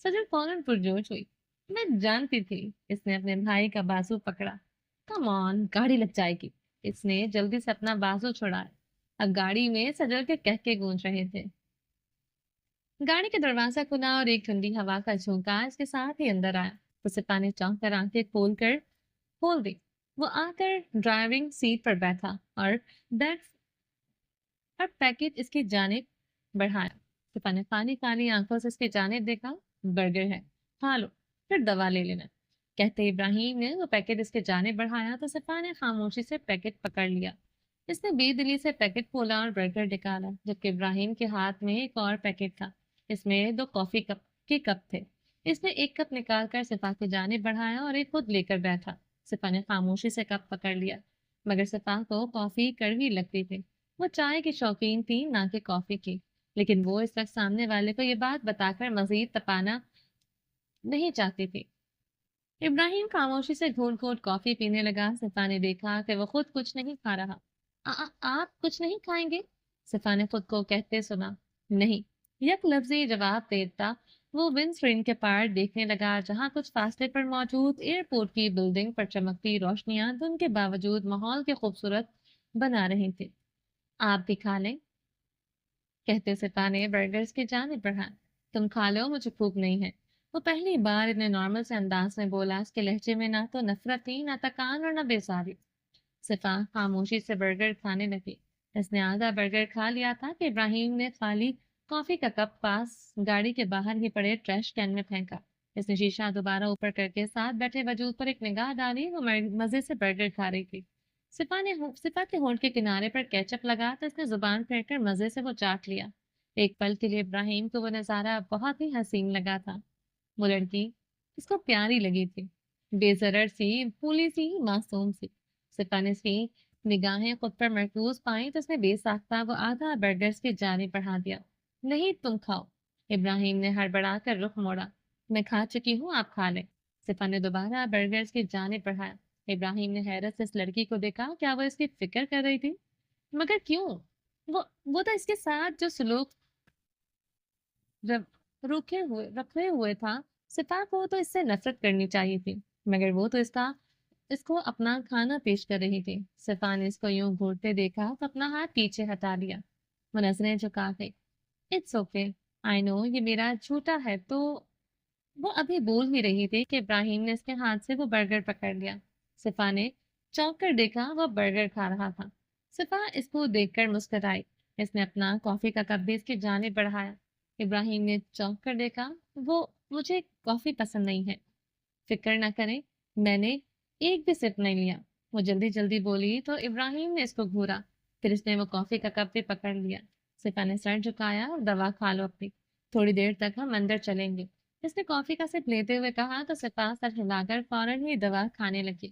سجل فوراً پرجوش ہوئی۔ میں جانتی تھی، اس نے اپنے بھائی کا بازو پکڑا۔ کم آن، گاڑی لگ جائے گی، اس نے جلدی سے اپنا بازو چھڑایا۔ اب گاڑی میں سجل کے کہکے گونج رہے تھے۔ گاڑی کا دروازہ کھلا اور ایک ٹھنڈی ہوا کا جھونکا اس کے ساتھ ہی اندر آیا تو سپا نے چونک کر آنکھیں کھول دی۔ وہ آ کر ڈرائیونگ سیٹ پر بیٹھا اور پیکٹ اس کی جانب بڑھایا۔ سپا نے کالی کالی آنکھوں سے اس کی جانب دیکھا۔ برگر ہے، کھا لو، پھر دوا لے لینا، کہتے ابراہیم نے وہ پیکٹ اس کے جانب بڑھایا تو سپا نے خاموشی سے پیکٹ پکڑ لیا۔ اس نے بے دلی سے پیکٹ کھولا اور برگر نکالا جبکہ ابراہیم کے ہاتھ میں ایک اور پیکٹ تھا، اس میں 2 کافی کے کپ تھے۔ اس نے ایک کپ نکال کر صفا کی جانب بڑھایا اور ایک خود لے کر بیٹھا۔ صفا نے خاموشی سے کپ پکڑ لیا مگر صفا کو کافی کڑوی لگتی تھی۔ وہ چائے کی شوقین تھی نہ کہ کافی کی، لیکن وہ اس وقت سامنے والے کو یہ بات بتا کر مزید تپانا نہیں چاہتی تھی۔ ابراہیم خاموشی سے گھونٹ گھونٹ کافی پینے لگا۔ صفا نے دیکھا کہ وہ خود کچھ نہیں کھا رہا۔ آپ کچھ نہیں کھائیں گے؟ صفا نے خود کو کہتے سنا۔ نہیں، یک لفظی جواب دیتا وہ ونڈ اسکرین کے پار دیکھنے لگا جہاں کچھ فاصلے پر موجود ایئرپورٹ کی بلڈنگ پر چمکتی روشنیاں دھند کے باوجود ماحول کے خوبصورت بنا رہی تھی۔ آپ بھی کھا لیں، کہتے صفا نے برگرز کی جانب بڑھا۔ تم کھا لو، مجھے بھوک نہیں ہے۔ وہ پہلی بار اتنے نارمل سے انداز میں بولا، اس کے لہجے میں نہ تو نفرت تھی، نہ تکان اور نہ بیزاری۔ صفا خاموشی سے برگر کھانے لگی۔ اس نے آدھا برگر کھا لیا تھا کہ ابراہیم نے خالی کافی کا کپ پاس گاڑی کے باہر ہی پڑے ٹریش کین میں پھینکا۔ اس نے شیشہ دوبارہ اوپر کر کے ساتھ بیٹھے وجود پر ایک نگاہ ڈالی۔ وہ مزے سے برگر کھا رہی تھی۔ صفا کے ہونٹ کے کنارے پر کیچپ لگا تو اس نے زبان پھیر کر مزے سے وہ چاٹ لیا۔ ایک پل کے لیے ابراہیم کو وہ نظارہ بہت ہی حسین لگا تھا۔ وہ لڑکی اس کو پیاری لگی تھی، بے ضرر سی، پھولی سی، معصوم سی۔ صفا نے اس کی نگاہیں خود پر مرکوز پائیں تو اس نے بے ساختہ وہ آدھا برگرز کی جانب بڑھا دیا۔ نہیں، تم کھاؤ۔ ابراہیم نے ہڑبڑا کر رخ موڑا۔ میں کھا چکی ہوں، آپ کھا لیں۔ صفا نے دوبارہ برگرز کی جانب بڑھایا۔ ابراہیم نے حیرت سے اس لڑکی کو دیکھا، کیا وہ اس کی فکر کر رہی تھی؟ مگر کیوں؟ وہ تو اس کے ساتھ جو سلوک رکھے ہوئے تھا، صفا کو تو اس سے نفرت کرنی چاہیے تھی، مگر وہ تو اس کو اپنا کھانا پیش کر رہی تھی۔ صفا نے اس کو یوں گھورتے دیکھا تو اپنا ہاتھ پیچھے ہٹا لیا۔ وہ نظریں جھکا گئی۔ اٹس اوکے، آئی نو یہ میرا جھوٹا ہے تو۔ وہ ابھی بول ہی رہی تھی کہ ابراہیم نے اس کے ہاتھ سے وہ برگر پکڑ لیا۔ صفا نے چونک کر دیکھا، وہ برگر کھا رہا تھا۔ صفا اس کو دیکھ کر مسکرائی۔ اس نے اپنا کافی کا کپ بھی اس کی جانب بڑھایا۔ ابراہیم نے چونک کر دیکھا۔ وہ مجھے کافی پسند نہیں ہے۔ فکر نہ کریں، میں نے ایک بھی سپ نہیں لیا۔ وہ جلدی جلدی بولی تو ابراہیم نے اس کو گھورا، پھر اس نے وہ کافی کا کپ بھی پکڑ لیا۔ صفا نے سر جھکایا، اور دوا کھا لو اپنی، تھوڑی دیر تک ہم اندر چلیں گے۔ اس نے کافی کا سپ لیتے ہوئے کہا تو صفا سر ہلا کر فوراً ہی دوا کھانے لگی۔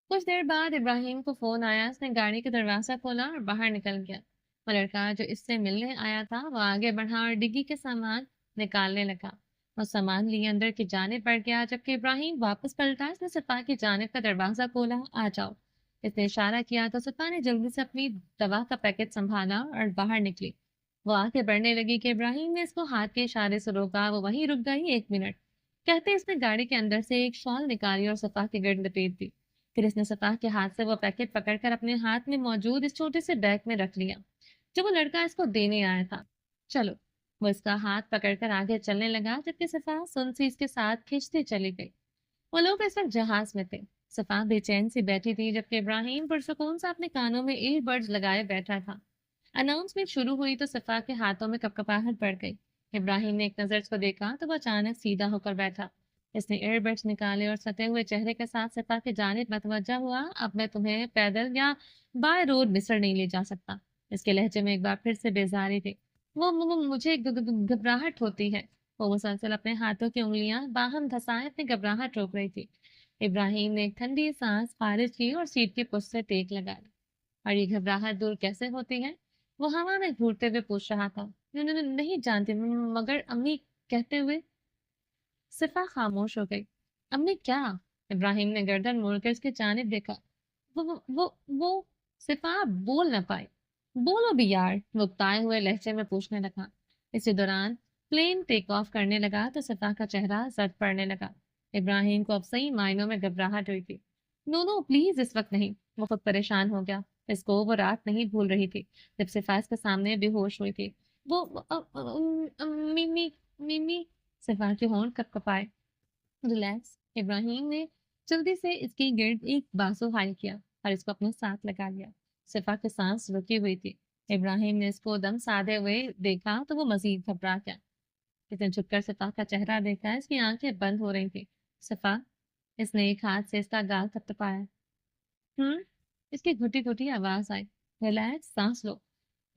کچھ دیر بعد ابراہیم کو فون آیا۔ اس نے گاڑی کا دروازہ کھولا اور باہر نکل گیا۔ وہ لڑکا جو اس سے ملنے آیا تھا وہ آگے بڑھا اور ڈگی کے سامان نکالنے لگا۔ وہ سامان لیے اندر کی جانب بڑھ گیا، جبکہ ابراہیم واپس پلٹا۔ اس نے صفا کی جانب کا دروازہ کھولا۔ آ جاؤ، اس نے اشارہ کیا تو صفا نے جلدی سے اپنی دوا کا پیکٹ سنبھالا اور باہر نکلی۔ وہ آگے بڑھنے لگی کہ ابراہیم نے اس کو ہاتھ کے اشارے سے روکا۔ وہ وہیں رک گئی۔ 1 منٹ کہتے اس نے گاڑی کے اندر سے ایک شال نکالی اور صفا کے گرد لپیٹ دی۔ پھر اس نے صفا کے ہاتھ سے وہ پیکٹ پکڑ کر اپنے ہاتھ میں موجود اس چھوٹے سے بیگ میں رکھ لیا جو وہ لڑکا اس کو دینے آیا تھا۔ چلو، وہ اس کا ہاتھ پکڑ کر آگے چلنے لگا، جبکہ صفا سنسی اس کے ساتھ کھینچتی چلی گئی۔ وہ لوگ اس وقت جہاز میں تھے۔ صفا بے چین سی بیٹھی تھی، جبکہ ابراہیم پرسکون سے اپنے کانوں میں ایئر بڈز لگائے بیٹھا تھا۔ اناؤنسمنٹ شروع ہوئی تو صفا کے ہاتھوں میں کپکپاہٹ بڑھ گئی۔ ابراہیم نے ایک نظر اس کو دیکھا تو وہ اچانک سیدھا ہو کر بیٹھا۔ اس نے ایئر بڈز نکالے اور ستے ہوئے چہرے کے ساتھ صفا کی جانب متوجہ ہوا۔ اب میں تمہیں پیدل یا بائی روڈ مصر نہیں لے جا سکتا۔ اس کے لہجے میں ایک بار پھر سے بیزاری تھی۔ وہ مجھے گھبراہٹ ہوتی ہے۔ وہ مسلسل اپنے ہاتھوں کی انگلیاں باہم دھسائے اپنی گھبراہٹ روک رہی تھی۔ ابراہیم نے ایک ٹھنڈی سانس خارج کی اور سیٹ کی پشت سے ٹیک لگائی۔ اور یہ گھبراہٹ دور کیسے ہوتی ہے؟ وہ ہوا میں گھورتے ہوئے پوچھ رہا تھا۔ نہیں جانتی، مگر امی کہتے ہوئے صفا خاموش ہو گئی۔ امی کیا؟ ابراہیم نے گردن موڑ کر اس کی جانب دیکھا۔ وہ صفا بول نہ پائی۔ بولو بھی یار، وہ اکتائے ہوئے لہجے میں پوچھنے لگا۔ اسی دوران پلین ٹیک آف کرنے لگا تو صفا کا چہرہ زرد پڑنے لگا۔ ابراہیم کو اب صحیح معنوں میں گھبراہٹ ہوئی تھی۔ نو پلیز، اس وقت نہیں۔ وہ خود پریشان ہو گیا۔ اس کو وہ رات نہیں بھول رہی تھی جب صفا اس کے سامنے بے ہوش ہوئی تھی۔ وہ میمی میمی صفا کے ہونٹ کپکپائے۔ ریلیکس، ابراہیم نے جلدی سے اس کی گرد ایک بازو ہائی کیا اور اس کو اپنے ساتھ لگا لیا۔ صفا کی سانس رکی ہوئی تھی۔ ابراہیم نے اس کو دم سادے ہوئے دیکھا تو وہ مزید گھبرا گیا۔ اس نے جھک کر صفا کا چہرہ دیکھا۔ اس کی آنکھیں بند ہو رہی تھی۔ صفا، اس نے ایک ہاتھ سے اس کا گال تھپتھپایا۔ اس کی گھٹی گھٹی آواز آئی۔ ریلیکس، سانس لو،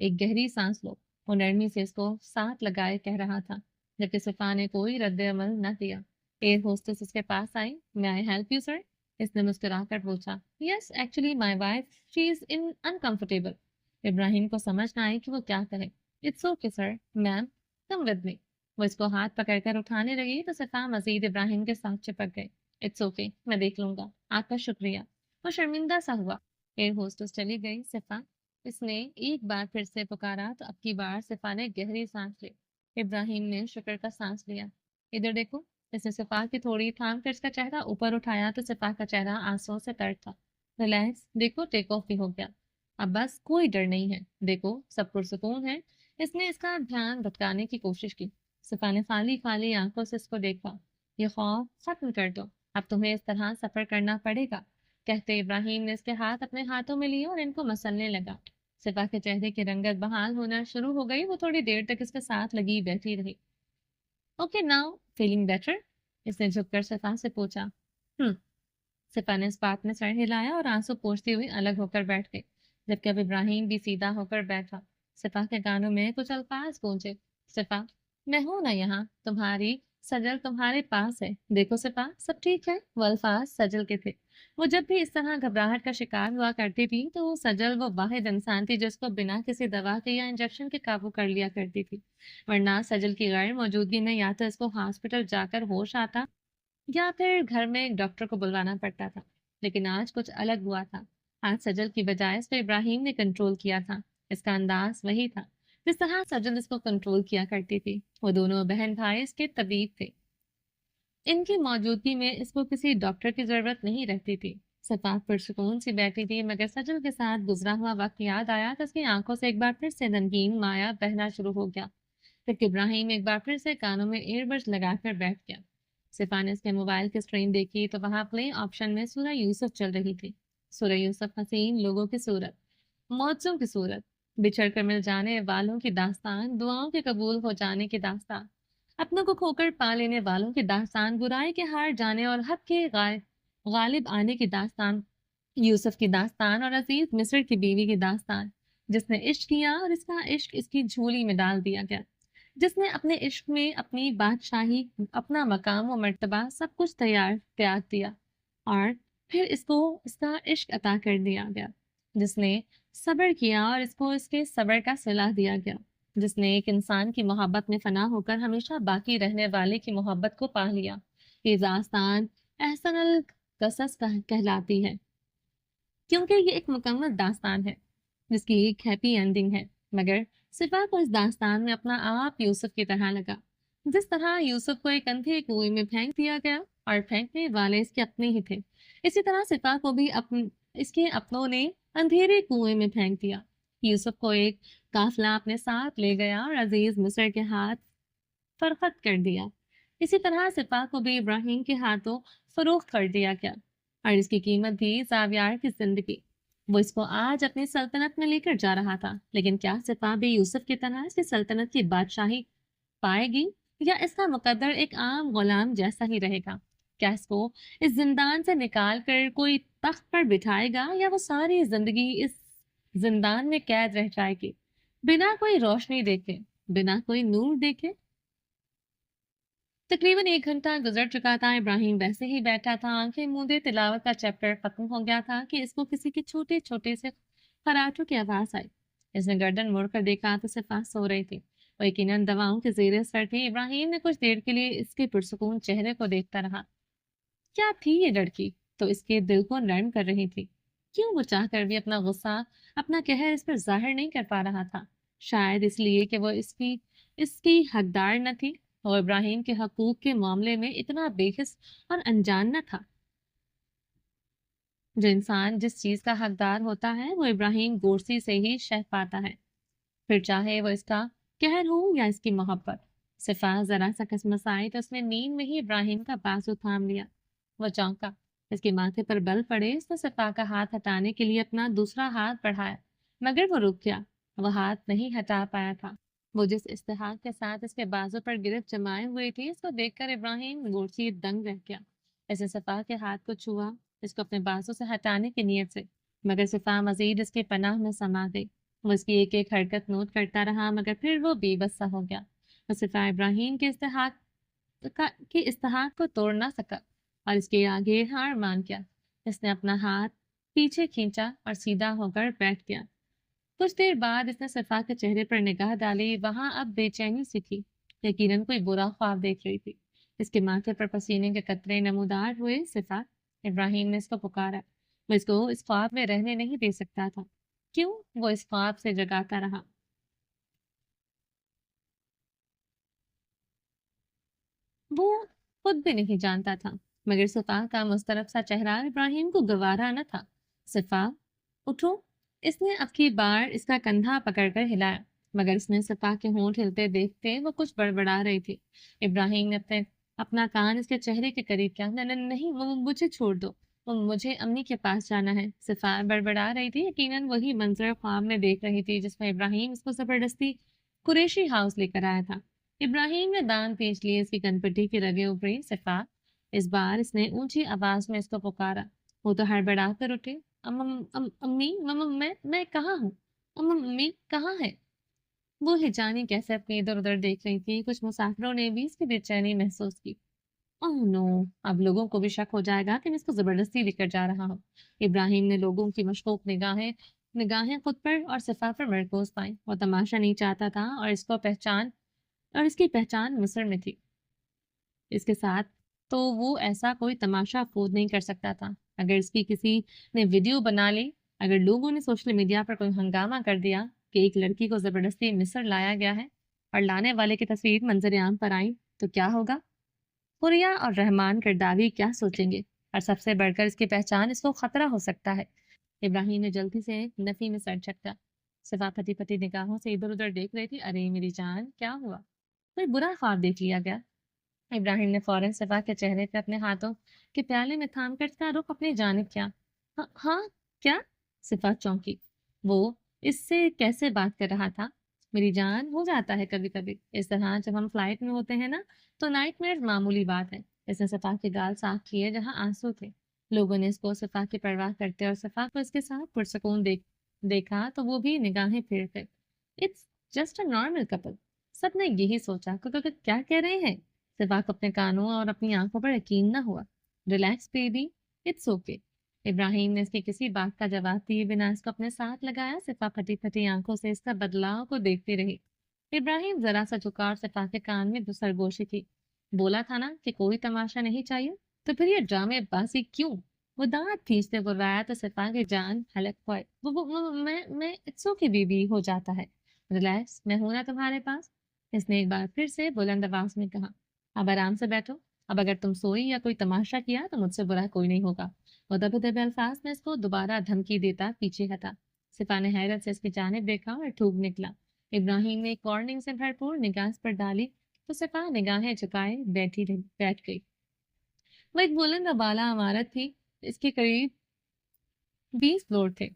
ایک گہری سانس لو۔ وہ نرمی سے اس کو ساتھ لگائے کہہ رہا تھا، جبکہ صفا نے کوئی رد عمل نہ دیا۔ ایئر ہوسٹس اس کے پاس آئی۔ میں آئی ہیلپ یو سر؟ اس نے مسکرا کر پوچھا۔ Yes actually my wife she is uncomfortable. Ibrahim کو سمجھ نہ آئی کہ وہ کیا کہے۔ It's okay sir, ma'am come with me. وہ اس کو ہاتھ پکڑ کر اٹھانے لگی تو صفا مزید ابراہیم کے ساتھ چپک گئی۔ اٹس اوکے، میں دیکھ لوں گا، آپ کا شکریہ۔ وہ شرمندہ سا ہوا۔ ایئر ہوسٹس چلی گئی۔ صفا، اس نے ایک بار پھر سے پکارا تو اب کی بار صفا نے گہری سانس لی۔ ابراہیم نے شکر کا سانس لیا۔ ادھر دیکھو۔ اس نے صفا کی تھوڑی تھام کر اس کا چہرہ اوپر اٹھایا تو صفا کا چہرہ آنسوؤں سے تر تھا۔ ریلیکس، دیکھو ٹیک آف بھی ہو گیا۔ اب بس کوئی ڈر نہیں ہے، دیکھو سب پرسکون ہے۔ اس نے اس کا دھیان بھٹکانے کی کوشش کی۔ صفا نے خالی خالی آنکھوں سے اس کو دیکھا۔ یہ خوف ختم کر دو، اب تمہیں اس طرح سفر کرنا پڑے گا، کہتے ابراہیم نے اس کے ہاتھ اپنے ہاتھوں میں لیے اور ان کو مسلنے لگا۔ صفا کے چہرے کی رنگت بحال ہونا شروع ہو گئی، وہ تھوڑی دیر تک اس کے ساتھ لگی بیٹھی رہی۔ Okay now feeling better? اس نے جھک کر صفا سے پوچھا۔ ہم صفا نے اس بات میں سر ہلایا اور آنسو پوچھتی ہوئی الگ ہو کر بیٹھ گئی، جبکہ اب ابراہیم بھی سیدھا ہو کر بیٹھا۔ صفا کے کانوں میں کچھ الفاظ گونجے۔ صفا، میں ہوں نا یہاں، تمہاری سجل تمہارے پاس ہے، دیکھو صفا سب ٹھیک ہے۔ وہ الفاظ سجل کے تھے۔ وہ جب بھی اس طرح گھبراہٹ کا شکار ہوا کرتی تھی تو سجل وہ واحد انسان تھی جس کو بنا کسی دوا کے یا انجیکشن کے قابو کر لیا کرتی تھی، ورنہ سجل کی غیر موجودگی میں یا تو اس کو ہاسپٹل جا کر ہوش آتا یا پھر گھر میں ایک ڈاکٹر کو بلوانا پڑتا تھا۔ لیکن آج کچھ الگ ہوا تھا۔ آج سجل کی بجائے اس پہ ابراہیم نے کنٹرول کیا تھا۔ اس کا انداز وہی تھا جس طرح سجل اس کو کنٹرول کیا کرتی تھی۔ وہ دونوں بہن بھائی اس کے طبیب تھے۔ ان کی موجودگی میں اس کو کسی ڈاکٹر کی ضرورت نہیں رہتی تھی۔ صفا پرسکون سی بیٹھی تھی، مگر سجل کے ساتھ گزرا ہوا وقت یاد آیا تو اس کی آنکھوں سے ایک بار پھر سے رنگین مایا بہنا شروع ہو گیا۔ پھر ابراہیم ایک بار پھر سے کانوں میں ایئر بڈز لگا کر بیٹھ گیا۔ صفا نے اس کے موبائل کی اسکرین دیکھی تو وہاں پلے آپشن میں سورہ یوسف چل رہی تھی۔ سورہ یوسف حسین لوگوں کی صورت، معجزوں کی صورت، بچھڑ کر مل جانے والوں کی داستان، دعاؤں کے قبول ہو جانے کی داستان، اپنوں کو کھو کر پا لینے والوں کی داستان، برائی کے ہار جانے اور حق کے غالب آنے کی داستان، یوسف کی داستان اور عزیز مصر کی بیوی کی داستان، جس نے عشق کیا اور اس کا عشق اس کی جھولی میں ڈال دیا گیا، جس نے اپنے عشق میں اپنی بادشاہی، اپنا مقام و مرتبہ سب کچھ تیاگ دیا اور پھر اس کو اس کا عشق عطا کر دیا گیا، جس نے صبر کیا اور اس کو اس کے صبر کا صلہ دیا گیا، جس نے ایک انسان کی محبت میں فنا ہو کر ہمیشہ باقی رہنے والے کی محبت کو پا لیا۔ یہ داستان احسن القصص کہلاتی ہے کیونکہ یہ ایک مکمل داستان ہے جس کی ایک ہیپی اینڈنگ ہے۔ مگر صفا کو اس داستان میں اپنا آپ یوسف کی طرح لگا، جس طرح یوسف کو ایک اندھے کنویں میں پھینک دیا گیا اور پھینکنے والے اس کے اپنے ہی تھے، اسی طرح صفا کو بھی اس کے اپنوں نے اندھیرے کنویں میں پھینک دیا۔ یوسف کو ایک قافلہ اپنے ساتھ لے گیا اور عزیز مصر کے ہاتھ فرخت کر دیا۔ اسی طرح صفا کو بھی ابراہیم کے ہاتھوں فروخت کر دیا گیا اور اس کی قیمت بھی زاویار کی زندگی۔ وہ اس کو آج اپنی سلطنت میں لے کر جا رہا تھا، لیکن کیا صفا بھی یوسف کی طرح اس کی سلطنت کی بادشاہی پائے گی یا اس کا مقدر ایک عام غلام جیسا ہی رہے گا؟ کیا اس کو اس زندان سے نکال کر کوئی تخت پر بٹھائے گا یا وہ ساری زندگی اس زندان میں قید رہ جائے گی، بنا کوئی روشنی دیکھے، بنا کوئی نور دیکھے؟ تقریباً 1 گھنٹہ گزر چکا تھا۔ ابراہیم ویسے ہی بیٹھا تھا، آنکھیں مودے تلاوت کا چیپٹر ختم ہو گیا تھا کہ اس کو کسی کے چھوٹے چھوٹے سے خراٹوں کی آواز آئی۔ اس نے گردن موڑ کر دیکھا تو صفا سو رہی تھی۔ وہ یقیناً دواؤں کے زیر اثر تھی۔ ابراہیم نے کچھ دیر کے لیے اس کے پرسکون چہرے کو دیکھتا رہا۔ کیا تھی یہ لڑکی؟ تو اس کے دل کو نرم کر رہی تھی۔ کیوں وہ چاہ کر بھی اپنا غصہ، اپنا قہر اس پر ظاہر نہیں کر پا رہا تھا؟ شاید اس لیے کہ وہ اس کی حقدار نہ تھی، اور ابراہیم کے حقوق کے معاملے میں اتنا بے حس اور انجان نہ تھا۔ جو انسان جس چیز کا حقدار ہوتا ہے وہ ابراہیم گورسی سے ہی شہ پاتا ہے، پھر چاہے وہ اس کا قہر ہو یا اس کی محبت۔ صفا ذرا سا قسمت آئی تو اس نے نیند میں ہی ابراہیم کا بازو تھام لیا۔ وہ چونکا، اس کے ماتھے پر بل پڑے۔ اس نے صفا کا ہاتھ ہٹانے کے لیے اپنا دوسرا ہاتھ بڑھایا، مگر وہ رک گیا۔ وہ ہاتھ نہیں ہٹا پایا تھا۔ وہ جس استحقاق کے ساتھ اس کے بازو پر گرفت جمائے ہوئی تھی، اس کو دیکھ کر ابراہیم گورسی دنگ رہ گیا۔ اس نے صفا کے ہاتھ کو چھوا، اس کو اپنے بازو سے ہٹانے کی نیت سے، مگر صفا مزید اس کے پناہ میں سما گئی۔ وہ اس کی ایک ایک حرکت نوٹ کرتا رہا، مگر پھر وہ بے بس سا ہو گیا۔ وہ صفا ابراہیم کے استحقاق کو توڑ نہ سکا اور اس کے آگے ہار مان گیا۔ اس نے اپنا ہاتھ پیچھے کھینچا اور سیدھا ہو کر بیٹھ گیا۔ کچھ دیر بعد اس نے صفا کے چہرے پر نگاہ ڈالی۔ وہاں اب بے چینی سی تھی، یقیناً کوئی برا خواب دیکھ رہی تھی۔ اس کے ماتھے پر پسینے کے قطرے نمودار ہوئے۔ صفا، ابراہیم نے اس کو پکارا۔ وہ اس کو اس خواب میں رہنے نہیں دے سکتا تھا۔ کیوں؟ وہ اس خواب سے جگاتا رہا۔ وہ خود بھی نہیں جانتا تھا، مگر صفا کا مضطرب سا چہرہ ابراہیم کو گوارا نہ تھا۔ صفا، اٹھو۔ اس نے اب کی بار اس کا کندھا پکڑ کر ہلایا۔ مگر اس نے صفا کے ہونٹ ہلتے دیکھتے وہ کچھ بڑبڑا رہی تھی۔ ابراہیم نے اپنا کان اس کے چہرے کے قریب کیا۔ نہیں، مجھے چھوڑ دو، مجھے امی کے پاس جانا ہے۔ صفا بڑبڑا رہی تھی، یقیناً وہی منظر خواب میں دیکھ رہی تھی جس میں ابراہیم اس کو زبردستی قریشی ہاؤس لے کر آیا تھا۔ ابراہیم نے دان پیچ لیے، اس کی کنپٹی کی رگیں ابری۔ صفا، اس بار اس نے اونچی آواز میں اس کو پکارا۔ وہ تو ہڑبڑا کر اٹھے۔ امی، میں کہاں ہوں؟ امی کہاں ہے؟ وہ ہچانی کیسے اپنی ادھر ادھر دیکھ رہی تھی۔ کچھ مسافروں نے بھی اس کی بے چینی محسوس کی۔ اوہ نو، اب لوگوں کو بھی شک ہو جائے گا کہ میں اس کو زبردستی لے کر جا رہا ہوں۔ ابراہیم نے لوگوں کی مشکوک نگاہیں خود پر اور صفا پر مرکوز پائیں۔ وہ تماشا نہیں چاہتا تھا اور اس کی پہچان مصر میں تھی اس کے ساتھ، تو وہ ایسا کوئی تماشا افورڈ نہیں کر سکتا تھا۔ اگر اس کی کسی نے ویڈیو بنا لی، اگر لوگوں نے سوشل میڈیا پر کوئی ہنگامہ کر دیا کہ ایک لڑکی کو زبردستی مصر لایا گیا ہے اور لانے والے کی تصویر منظر عام پر آئی، تو کیا ہوگا؟ حریہ اور رحمان کرداوی کیا سوچیں گے؟ اور سب سے بڑھ کر اس کی پہچان اس کو خطرہ ہو سکتا ہے۔ ابراہیم نے جلدی سے نفی میں سر جھٹکا۔ صفا پھٹی پھٹی نگاہوں سے ادھر ادھر دیکھ رہی تھی۔ ارے میری جان، کیا ہوا؟ کوئی برا خواب دیکھ لیا گیا؟ ابراہیم نے فوراً صفا کے چہرے پہ اپنے ہاتھوں کے پیالے میں تھام کر اس کا رخ اپنی جانب کیا۔ ہاں، کیا؟ صفا چونکی۔ وہ اس سے کیسے بات کر رہا تھا؟ میری جان، ہو جاتا ہے کبھی کبھی اس طرح، جب ہم فلائٹ میں ہوتے ہیں نا تو نائٹ میئر معمولی بات ہے۔ اس نے صفا کے گال صاف کیے جہاں آنسو تھے۔ لوگوں نے اس کو صفا کی پرواہ کرتے اور صفا کو اس کے ساتھ پرسکون دیکھا تو وہ بھی نگاہیں پھیرتے۔ It's just a normal couple. سب نے یہی سوچا۔ کیا کہہ رہے ہیں؟ صفا کو اپنے کانوں اور اپنی آنکھوں پر یقین نہ ہوا۔ Relax baby, it's okay. Ibrahim نے اس کی کسی بات کا جواب دیے بنا اس کو اپنے ساتھ لگایا۔ صفا پھٹی پھٹی آنکھوں سے اس کا بدلاؤ کو دیکھتی رہی۔ ابراہیم ذرا سا جھکا اور صفا کے کان میں سرگوشی کی۔ بولا تھا نا کہ کوئی تماشا نہیں چاہیے، تو پھر یہ ڈرامے بازی کیوں؟ وہ دانت کھینچتے بلایا تو صفا کی جان حلق ہوئے۔ میں اٹس اوکے بیبی ہو جاتا ہے۔ ریلیکس، میں ہوں نا تمہارے پاس؟ اس نے ایک بار پھر سے بلند آواز میں کہا۔ اب آرام سے بیٹھو۔ اب اگر تم سوئی یا کوئی تماشا کیا تو مجھ سے برا کوئی نہیں ہوگا۔ وہ دبے دبے الفاظ میں اس کو دوبارہ دھمکی دیتا پیچھے ہٹا۔ صفا نے حیرت سے اس کی جانب دیکھا اور ٹھوک نکلا۔ ابراہیم نے ایک وارننگ سے بھرپور نگاہ پر ڈالی تو صفا نگاہیں جھکائے بیٹھ گئی۔ وہ ایک بلند بالا عمارت تھی۔ اس کے قریب 20 فلور تھے۔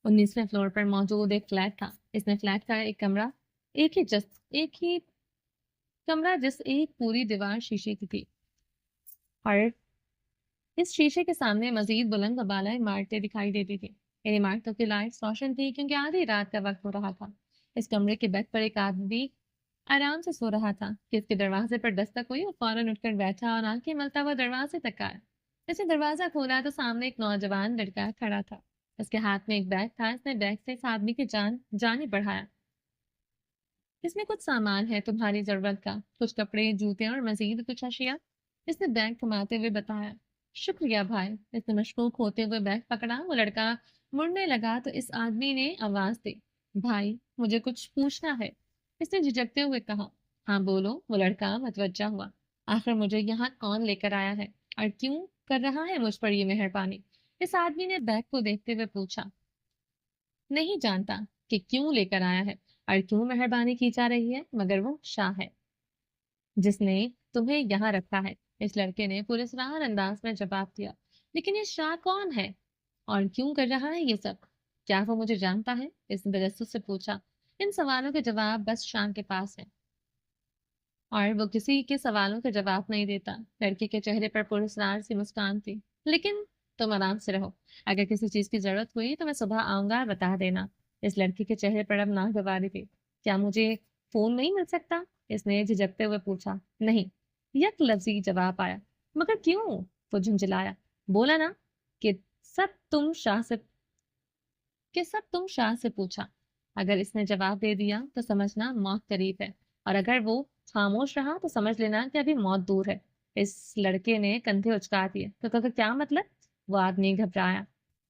19ویں فلور پر موجود ایک فلیٹ تھا۔ اس نے فلیٹ کا ایک کمرہ جس ایک پوری دیوار شیشے کی تھی، اور اس شیشے کے سامنے مزید بلند و بالا عمارتیں دکھائی دیتی تھی۔ ان عمارتوں کی لائٹس روشن تھی کیونکہ آدھی رات کا وقت ہو رہا تھا۔ اس کمرے کے بیڈ پر ایک آدمی آرام سے سو رہا تھا کہ اس کے دروازے پر دستک ہوئی اور فوراً اٹھ کر بیٹھا اور آنکھیں ملتا ہوا دروازے تک آیا۔ اس نے دروازہ کھولا تو سامنے ایک نوجوان لڑکا کھڑا تھا۔ اس کے ہاتھ میں ایک بیگ تھا۔ اس نے بیگ سے اس آدمی کی جانب بڑھایا۔ اس میں کچھ سامان ہے تمہاری ضرورت کا، کچھ کپڑے، جوتے اور مزید کچھ اشیاء، اس نے بیگ تھماتے ہوئے بتایا۔ شکریہ بھائی۔ اس نے مشکوک ہوتے ہوئے بیگ پکڑا۔ وہ لڑکا مڑنے لگا تو اس آدمی نے آواز دی، بھائی مجھے کچھ پوچھنا ہے۔ اس نے جھجکتے ہوئے کہا، ہاں بولو۔ وہ لڑکا متوجہ ہوا۔ آخر مجھے یہاں کون لے کر آیا ہے اور کیوں کر رہا ہے مجھ پر یہ مہربانی؟ اس آدمی نے بیگ کو دیکھتے ہوئے پوچھا۔ نہیں جانتا کہ کیوں لے کر آیا ہے اور کیوں مہربانی کی جا رہی ہے، مگر وہ شاہ ہے جس نے تمہیں یہاں رکھا ہے۔ اس لڑکے نے پراسرار انداز میں جواب دیا۔ لیکن یہ شاہ کون ہے اور کیوں کر رہا ہے یہ سب؟ کیا وہ مجھے جانتا ہے؟ اس نے تجسس سے پوچھا۔ ان سوالوں کے جواب بس شاہ کے پاس ہیں اور وہ کسی کے سوالوں کے جواب نہیں دیتا۔ لڑکے کے چہرے پر پراسرار سی مسکان تھی۔ لیکن تم آرام سے رہو، اگر کسی چیز کی ضرورت ہوئی تو میں صبح آؤں گا، بتا دینا۔ اس لڑکی کے چہرے پر اب ناگواری تھی۔ کیا مجھے فون نہیں مل سکتا؟ اس نے جھجکتے ہوئے پوچھا۔ نہیں، یک لفظی جواب آیا۔ مگر کیوں؟ وہ جھنجھلایا۔ بولا نا کہ سب تم شاہ سے پوچھا۔ اگر اس نے جواب دے دیا تو سمجھنا موت قریب ہے، اور اگر وہ خاموش رہا تو سمجھ لینا کہ ابھی موت دور ہے۔ اس لڑکے نے کندھے اچکا دیے۔ تو کیا مطلب؟ وہ آدمی گھبرایا۔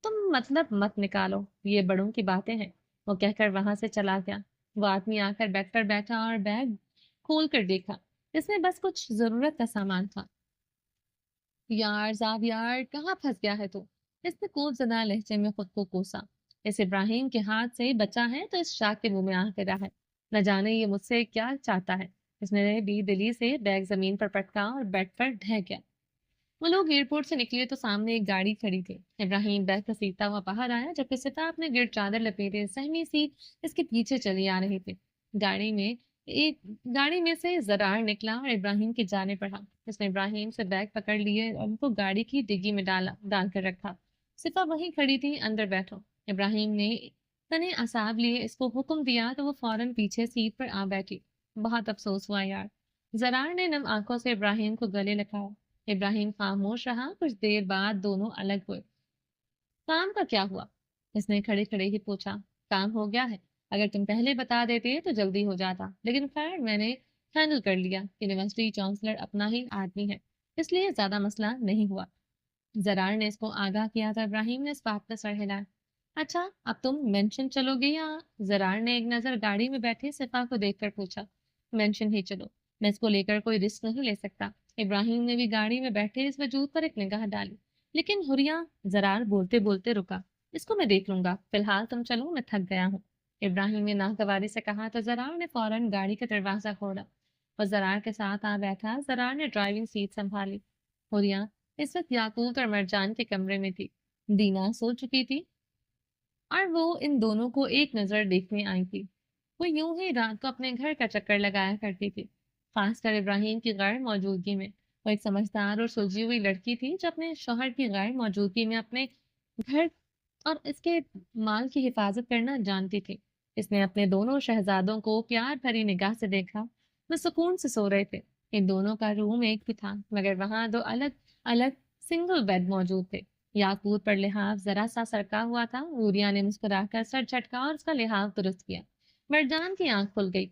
تم مطلب مت نکالو، یہ بڑوں کی باتیں ہیں، وہ کہہ کر وہاں سے چلا گیا۔ وہ آدمی آ کر بیڈ پر بیٹھا اور بیگ کھول کر دیکھا۔ اس میں بس کچھ ضرورت کا سامان تھا۔ یار زاب یار، کہاں پھنس گیا ہے تو؟ اس نے کوپ زدہ لہجے میں خود کو کوسا۔ اس ابراہیم کے ہاتھ سے بچا ہے تو اس شاہ کے منہ میں آ رہا ہے، نہ جانے یہ مجھ سے کیا چاہتا ہے۔ اس نے بے دلی سے بیگ زمین پر پٹکا اور بیڈ پر ڈھہ گیا۔ وہ لوگ ایئرپورٹ سے نکلے تو سامنے ایک گاڑی کھڑی تھی۔ ابراہیم بیگ گھسیٹتا ہوا باہر آیا جبکہ ستا اپنے گرد چادر لپیٹے سہمی سی اس کے پیچھے چلی آ رہی تھی۔ گاڑی میں ایک گاڑی میں سے زرار نکلا اور ابراہیم کی جانب بڑھا۔ اس نے ابراہیم سے بیگ پکڑ لیے اور ان کو گاڑی کی ڈگی میں ڈال کر رکھا۔ صفا وہیں کھڑی تھی، اندر بیٹھو۔ ابراہیم نے تنے اعصاب لیے اس کو حکم دیا تو وہ فوراً پیچھے سیٹ پر آ بیٹھی۔ بہت افسوس ہوا یار۔ زرار نے نم آنکھوں سے ابراہیم کو گلے لگایا۔ ابراہیم خاموش رہا۔ کچھ دیر بعد دونوں الگ ہوئے۔ کام کا کیا ہوا؟ اس نے کھڑے کھڑے ہی پوچھا۔ کام ہو گیا ہے، اگر تم پہلے بتا دیتے تو جلدی ہو جاتا، لیکن خیر میں نے ہینڈل کر لیا۔ یونیورسٹی چانسلر اپنا ہی آدمی ہے، اس لیے زیادہ مسئلہ نہیں ہوا۔ زرار نے اس کو آگاہ کیا تو ابراہیم نے اس بات پر سر ہلایا۔ اچھا اب تم مینشن چلو گے یا؟ زرار نے ایک نظر گاڑی میں بیٹھے صفا کو دیکھ کر پوچھا۔ مینشن ہی چلو، میں اس کو لے کر کوئی رسک نہیں لے سکتا۔ ابراہیم نے بھی گاڑی میں بیٹھے اس وجود پر ایک نگاہ ڈالی۔ لیکن حریہ، زرار بولتے بولتے رکا، اس کو میں دیکھ لوں گا، فی الحال تم چلو، میں تھک گیا ہوں۔ ابراہیم نے ناگواری سے کہا تو زرار نے فوراً گاڑی کا دروازہ کھولا اور زرار کے ساتھ آ بیٹھا۔ زرار نے ڈرائیونگ سیٹ سنبھالی۔ حریہ اس وقت یاقوت اور مرجان کے کمرے میں تھی۔ دینا سو چکی تھی اور وہ ان دونوں کو ایک نظر دیکھنے آئی تھی۔ وہ یوں ہی رات کو اپنے گھر کا چکر لگایا کرتی تھی، خاص کر ابراہیم کی غیر موجودگی میں۔ وہ ایک سمجھدار اور سلجھی ہوئی لڑکی تھی جو اپنے شوہر کی غیر موجودگی میں اپنے گھر اور اس کے مال کی حفاظت کرنا جانتی تھی۔ اس نے اپنے دونوں شہزادوں کو پیار بھری نگاہ سے دیکھا۔ وہ سکون سے سو رہے تھے۔ ان دونوں کا روم ایک بھی تھا مگر وہاں دو الگ الگ سنگل بیڈ موجود تھے۔ یاقوت پر لحاف ذرا سا سرکا ہوا تھا۔ عوریہ نے مسکرا کر سر جھٹکا اور اس کا لحاف درست کیا۔ مرجان کی آنکھ کھل گئی۔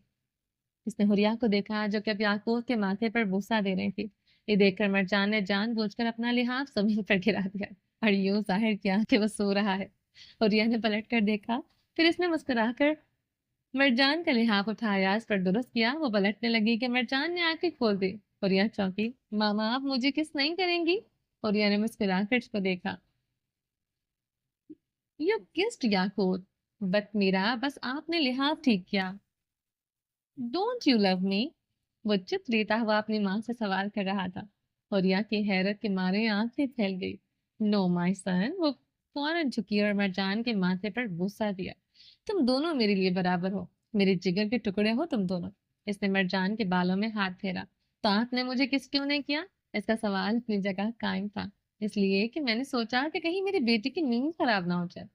اس نے حریہ کو دیکھا جو کہ اب یاقوت کے ماتھے پر بوسہ دے رہی تھی۔ یہ دیکھ کر مرجان نے جان بوجھ کر اپنا لحاف زمین پر گرا دیا اور یوں ظاہر کیا کہ وہ سو رہا ہے۔ حریہ نے پلٹ کر دیکھا، پھر اس نے مسکرا کر مرجان کا لحاف اٹھایا، اس پر درست کیا۔ وہ پلٹنے لگی کہ مرجان نے آنکھیں کھول دی۔ حریہ چونکی۔ ماما آپ مجھے کس نہیں کریں گی؟ حریہ نے مسکرا کر اس کو دیکھا۔ یو کسڈ یاقوت، بٹ میرا بس آپ نے لحاف ٹھیک کیا۔ ڈونٹ یو لو می؟ وہ چپ لیتا ہوا اپنی ماں سے سوال کر رہا تھا۔ حریہ کی حیرت کے مارے آنکھیں پھیل گئی۔ نو مائی سن۔ وہ فوراً جھکی اور مرجان کے ماتھے پر بوسہ دیا۔ تم دونوں میرے لیے برابر ہو، میرے جگر کے ٹکڑے ہو تم دونوں۔ اس نے مرجان کے بالوں میں ہاتھ پھیرا۔ تو آپ نے مجھے کس کیوں نہیں کیا؟ اس کا سوال اپنی جگہ قائم تھا۔ اس لیے کہ میں نے سوچا کہ کہیں میری بیٹی کی نیند خراب نہ ہو جائے۔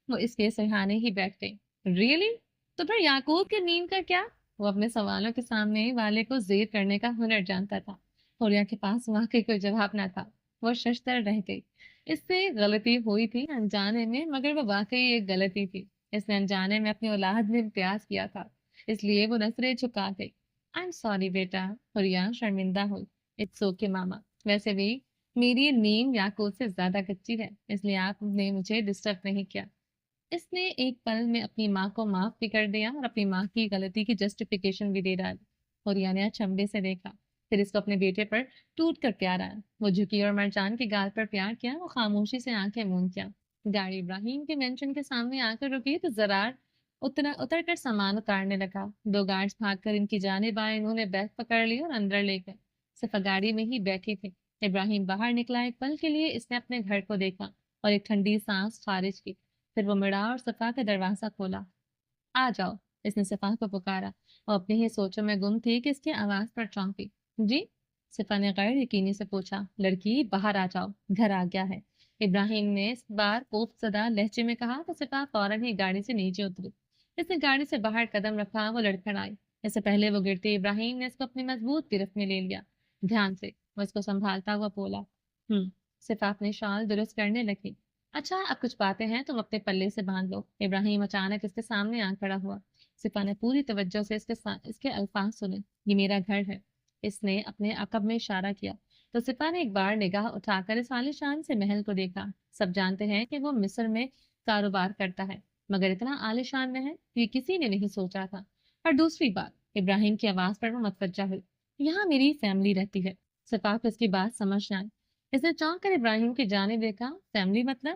وہ اس کے سرہانے ہی بیٹھ گئی۔ ریئلی؟ تو پھر یعقوب کی نیند کا کیا؟ وہ اپنے سوالوں کے سامنے والے کو زیر کرنے کا ہنر جانتا تھا۔ حریہ کے پاس واقعی کوئی جواب نہ تھا۔ وہ ششدر رہ گئی۔ اس سے غلطی ہوئی تھی انجانے میں، مگر وہ واقعی ایک غلطی تھی۔ اس نے انجانے میں اپنی اولاد میں امتیاز کیا تھا، اس لیے وہ نظریں جھکا گئی۔ آئی ایم سوری بیٹا۔ حریہ شرمندہ ہوئی۔ اٹس اوکے ماما، ویسے بھی میری نیند یعقوب سے زیادہ کچی ہے، اس لیے آپ نے مجھے ڈسٹرب نہیں کیا۔ اس نے ایک پل میں اپنی ماں کو معاف بھی کر دیا اور اپنی ماں کی غلطی کی جسٹیفیکیشن بھی دے ڈالی۔ حریہ نے اچنبھے سے دیکھا، پھر اس کو اپنے بیٹے پر ٹوٹ کر پیار آیا۔ وہ جھکی اور مرجان کے گال پر پیار کیا۔ وہ خاموشی سے آنکھیں موند کیا۔ گاڑی ابراہیم کے مینشن کے سامنے آ کر رکی تو زرار اتر کر سامان اتارنے لگا۔ دو گارڈز بھاگ کر ان کی جانب آئے، انہوں نے بیگ پکڑ لی اور اندر لے گئے۔ صرف گاڑی میں ہی بیٹھی تھی۔ ابراہیم باہر نکلا۔ ایک پل کے لیے اس نے اپنے گھر کو دیکھا اور ایک ٹھنڈی سانس خارج کی، پھر وہ مڑا اور صفا کا دروازہ کھولا۔ آ جاؤ، اس نے صفا کو پکارا۔ وہ اپنی ہی سوچوں میں گم تھی کہ اس کی آواز پر چونکی۔ جی؟ صفا نے غیر یقینی سے پوچھا۔ لڑکی باہر آ جاؤ، گھر آ گیا ہے، ابراہیم نے اس بار کوفت زدہ لہجے میں کہا تو صفا فوراً ہی گاڑی سے نیچے اتری۔ اس نے گاڑی سے باہر قدم رکھا، وہ لڑکھڑ آئی۔ اس سے پہلے وہ گرتے ابراہیم نے اس کو اپنی مضبوط گرفت میں لے لیا۔ دھیان سے، وہ اس کو سنبھالتا ہوا بولا۔ صفا اپنے شال درست کرنے لگی۔ اچھا اب کچھ باتیں ہیں، تم اپنے پلے سے باندھ لو۔ ابراہیم اچانک اس کے سامنے آ کھڑا ہوا۔ صفا نے پوری توجہ سے اس کے الفاظ سنے۔ یہ میرا گھر ہے۔ اس نے اپنے عقب میں اشارہ کیا تو صفا نے ایک بار نگاہ اٹھا کر اس عالیشان سے محل کو دیکھا۔ سب جانتے ہیں کہ وہ مصر میں کاروبار کرتا ہے، مگر اتنا عالیشان محل یہ کسی نے نہیں سوچا تھا۔ اور دوسری بات، ابراہیم کی آواز پر وہ متوجہ ہوئی، یہاں میری فیملی رہتی ہے۔ صفا کو اس کی بات سمجھ نہ آئی۔ اس نے چونک کر ابراہیم کی جانب دیکھا۔ فیملی مطلب؟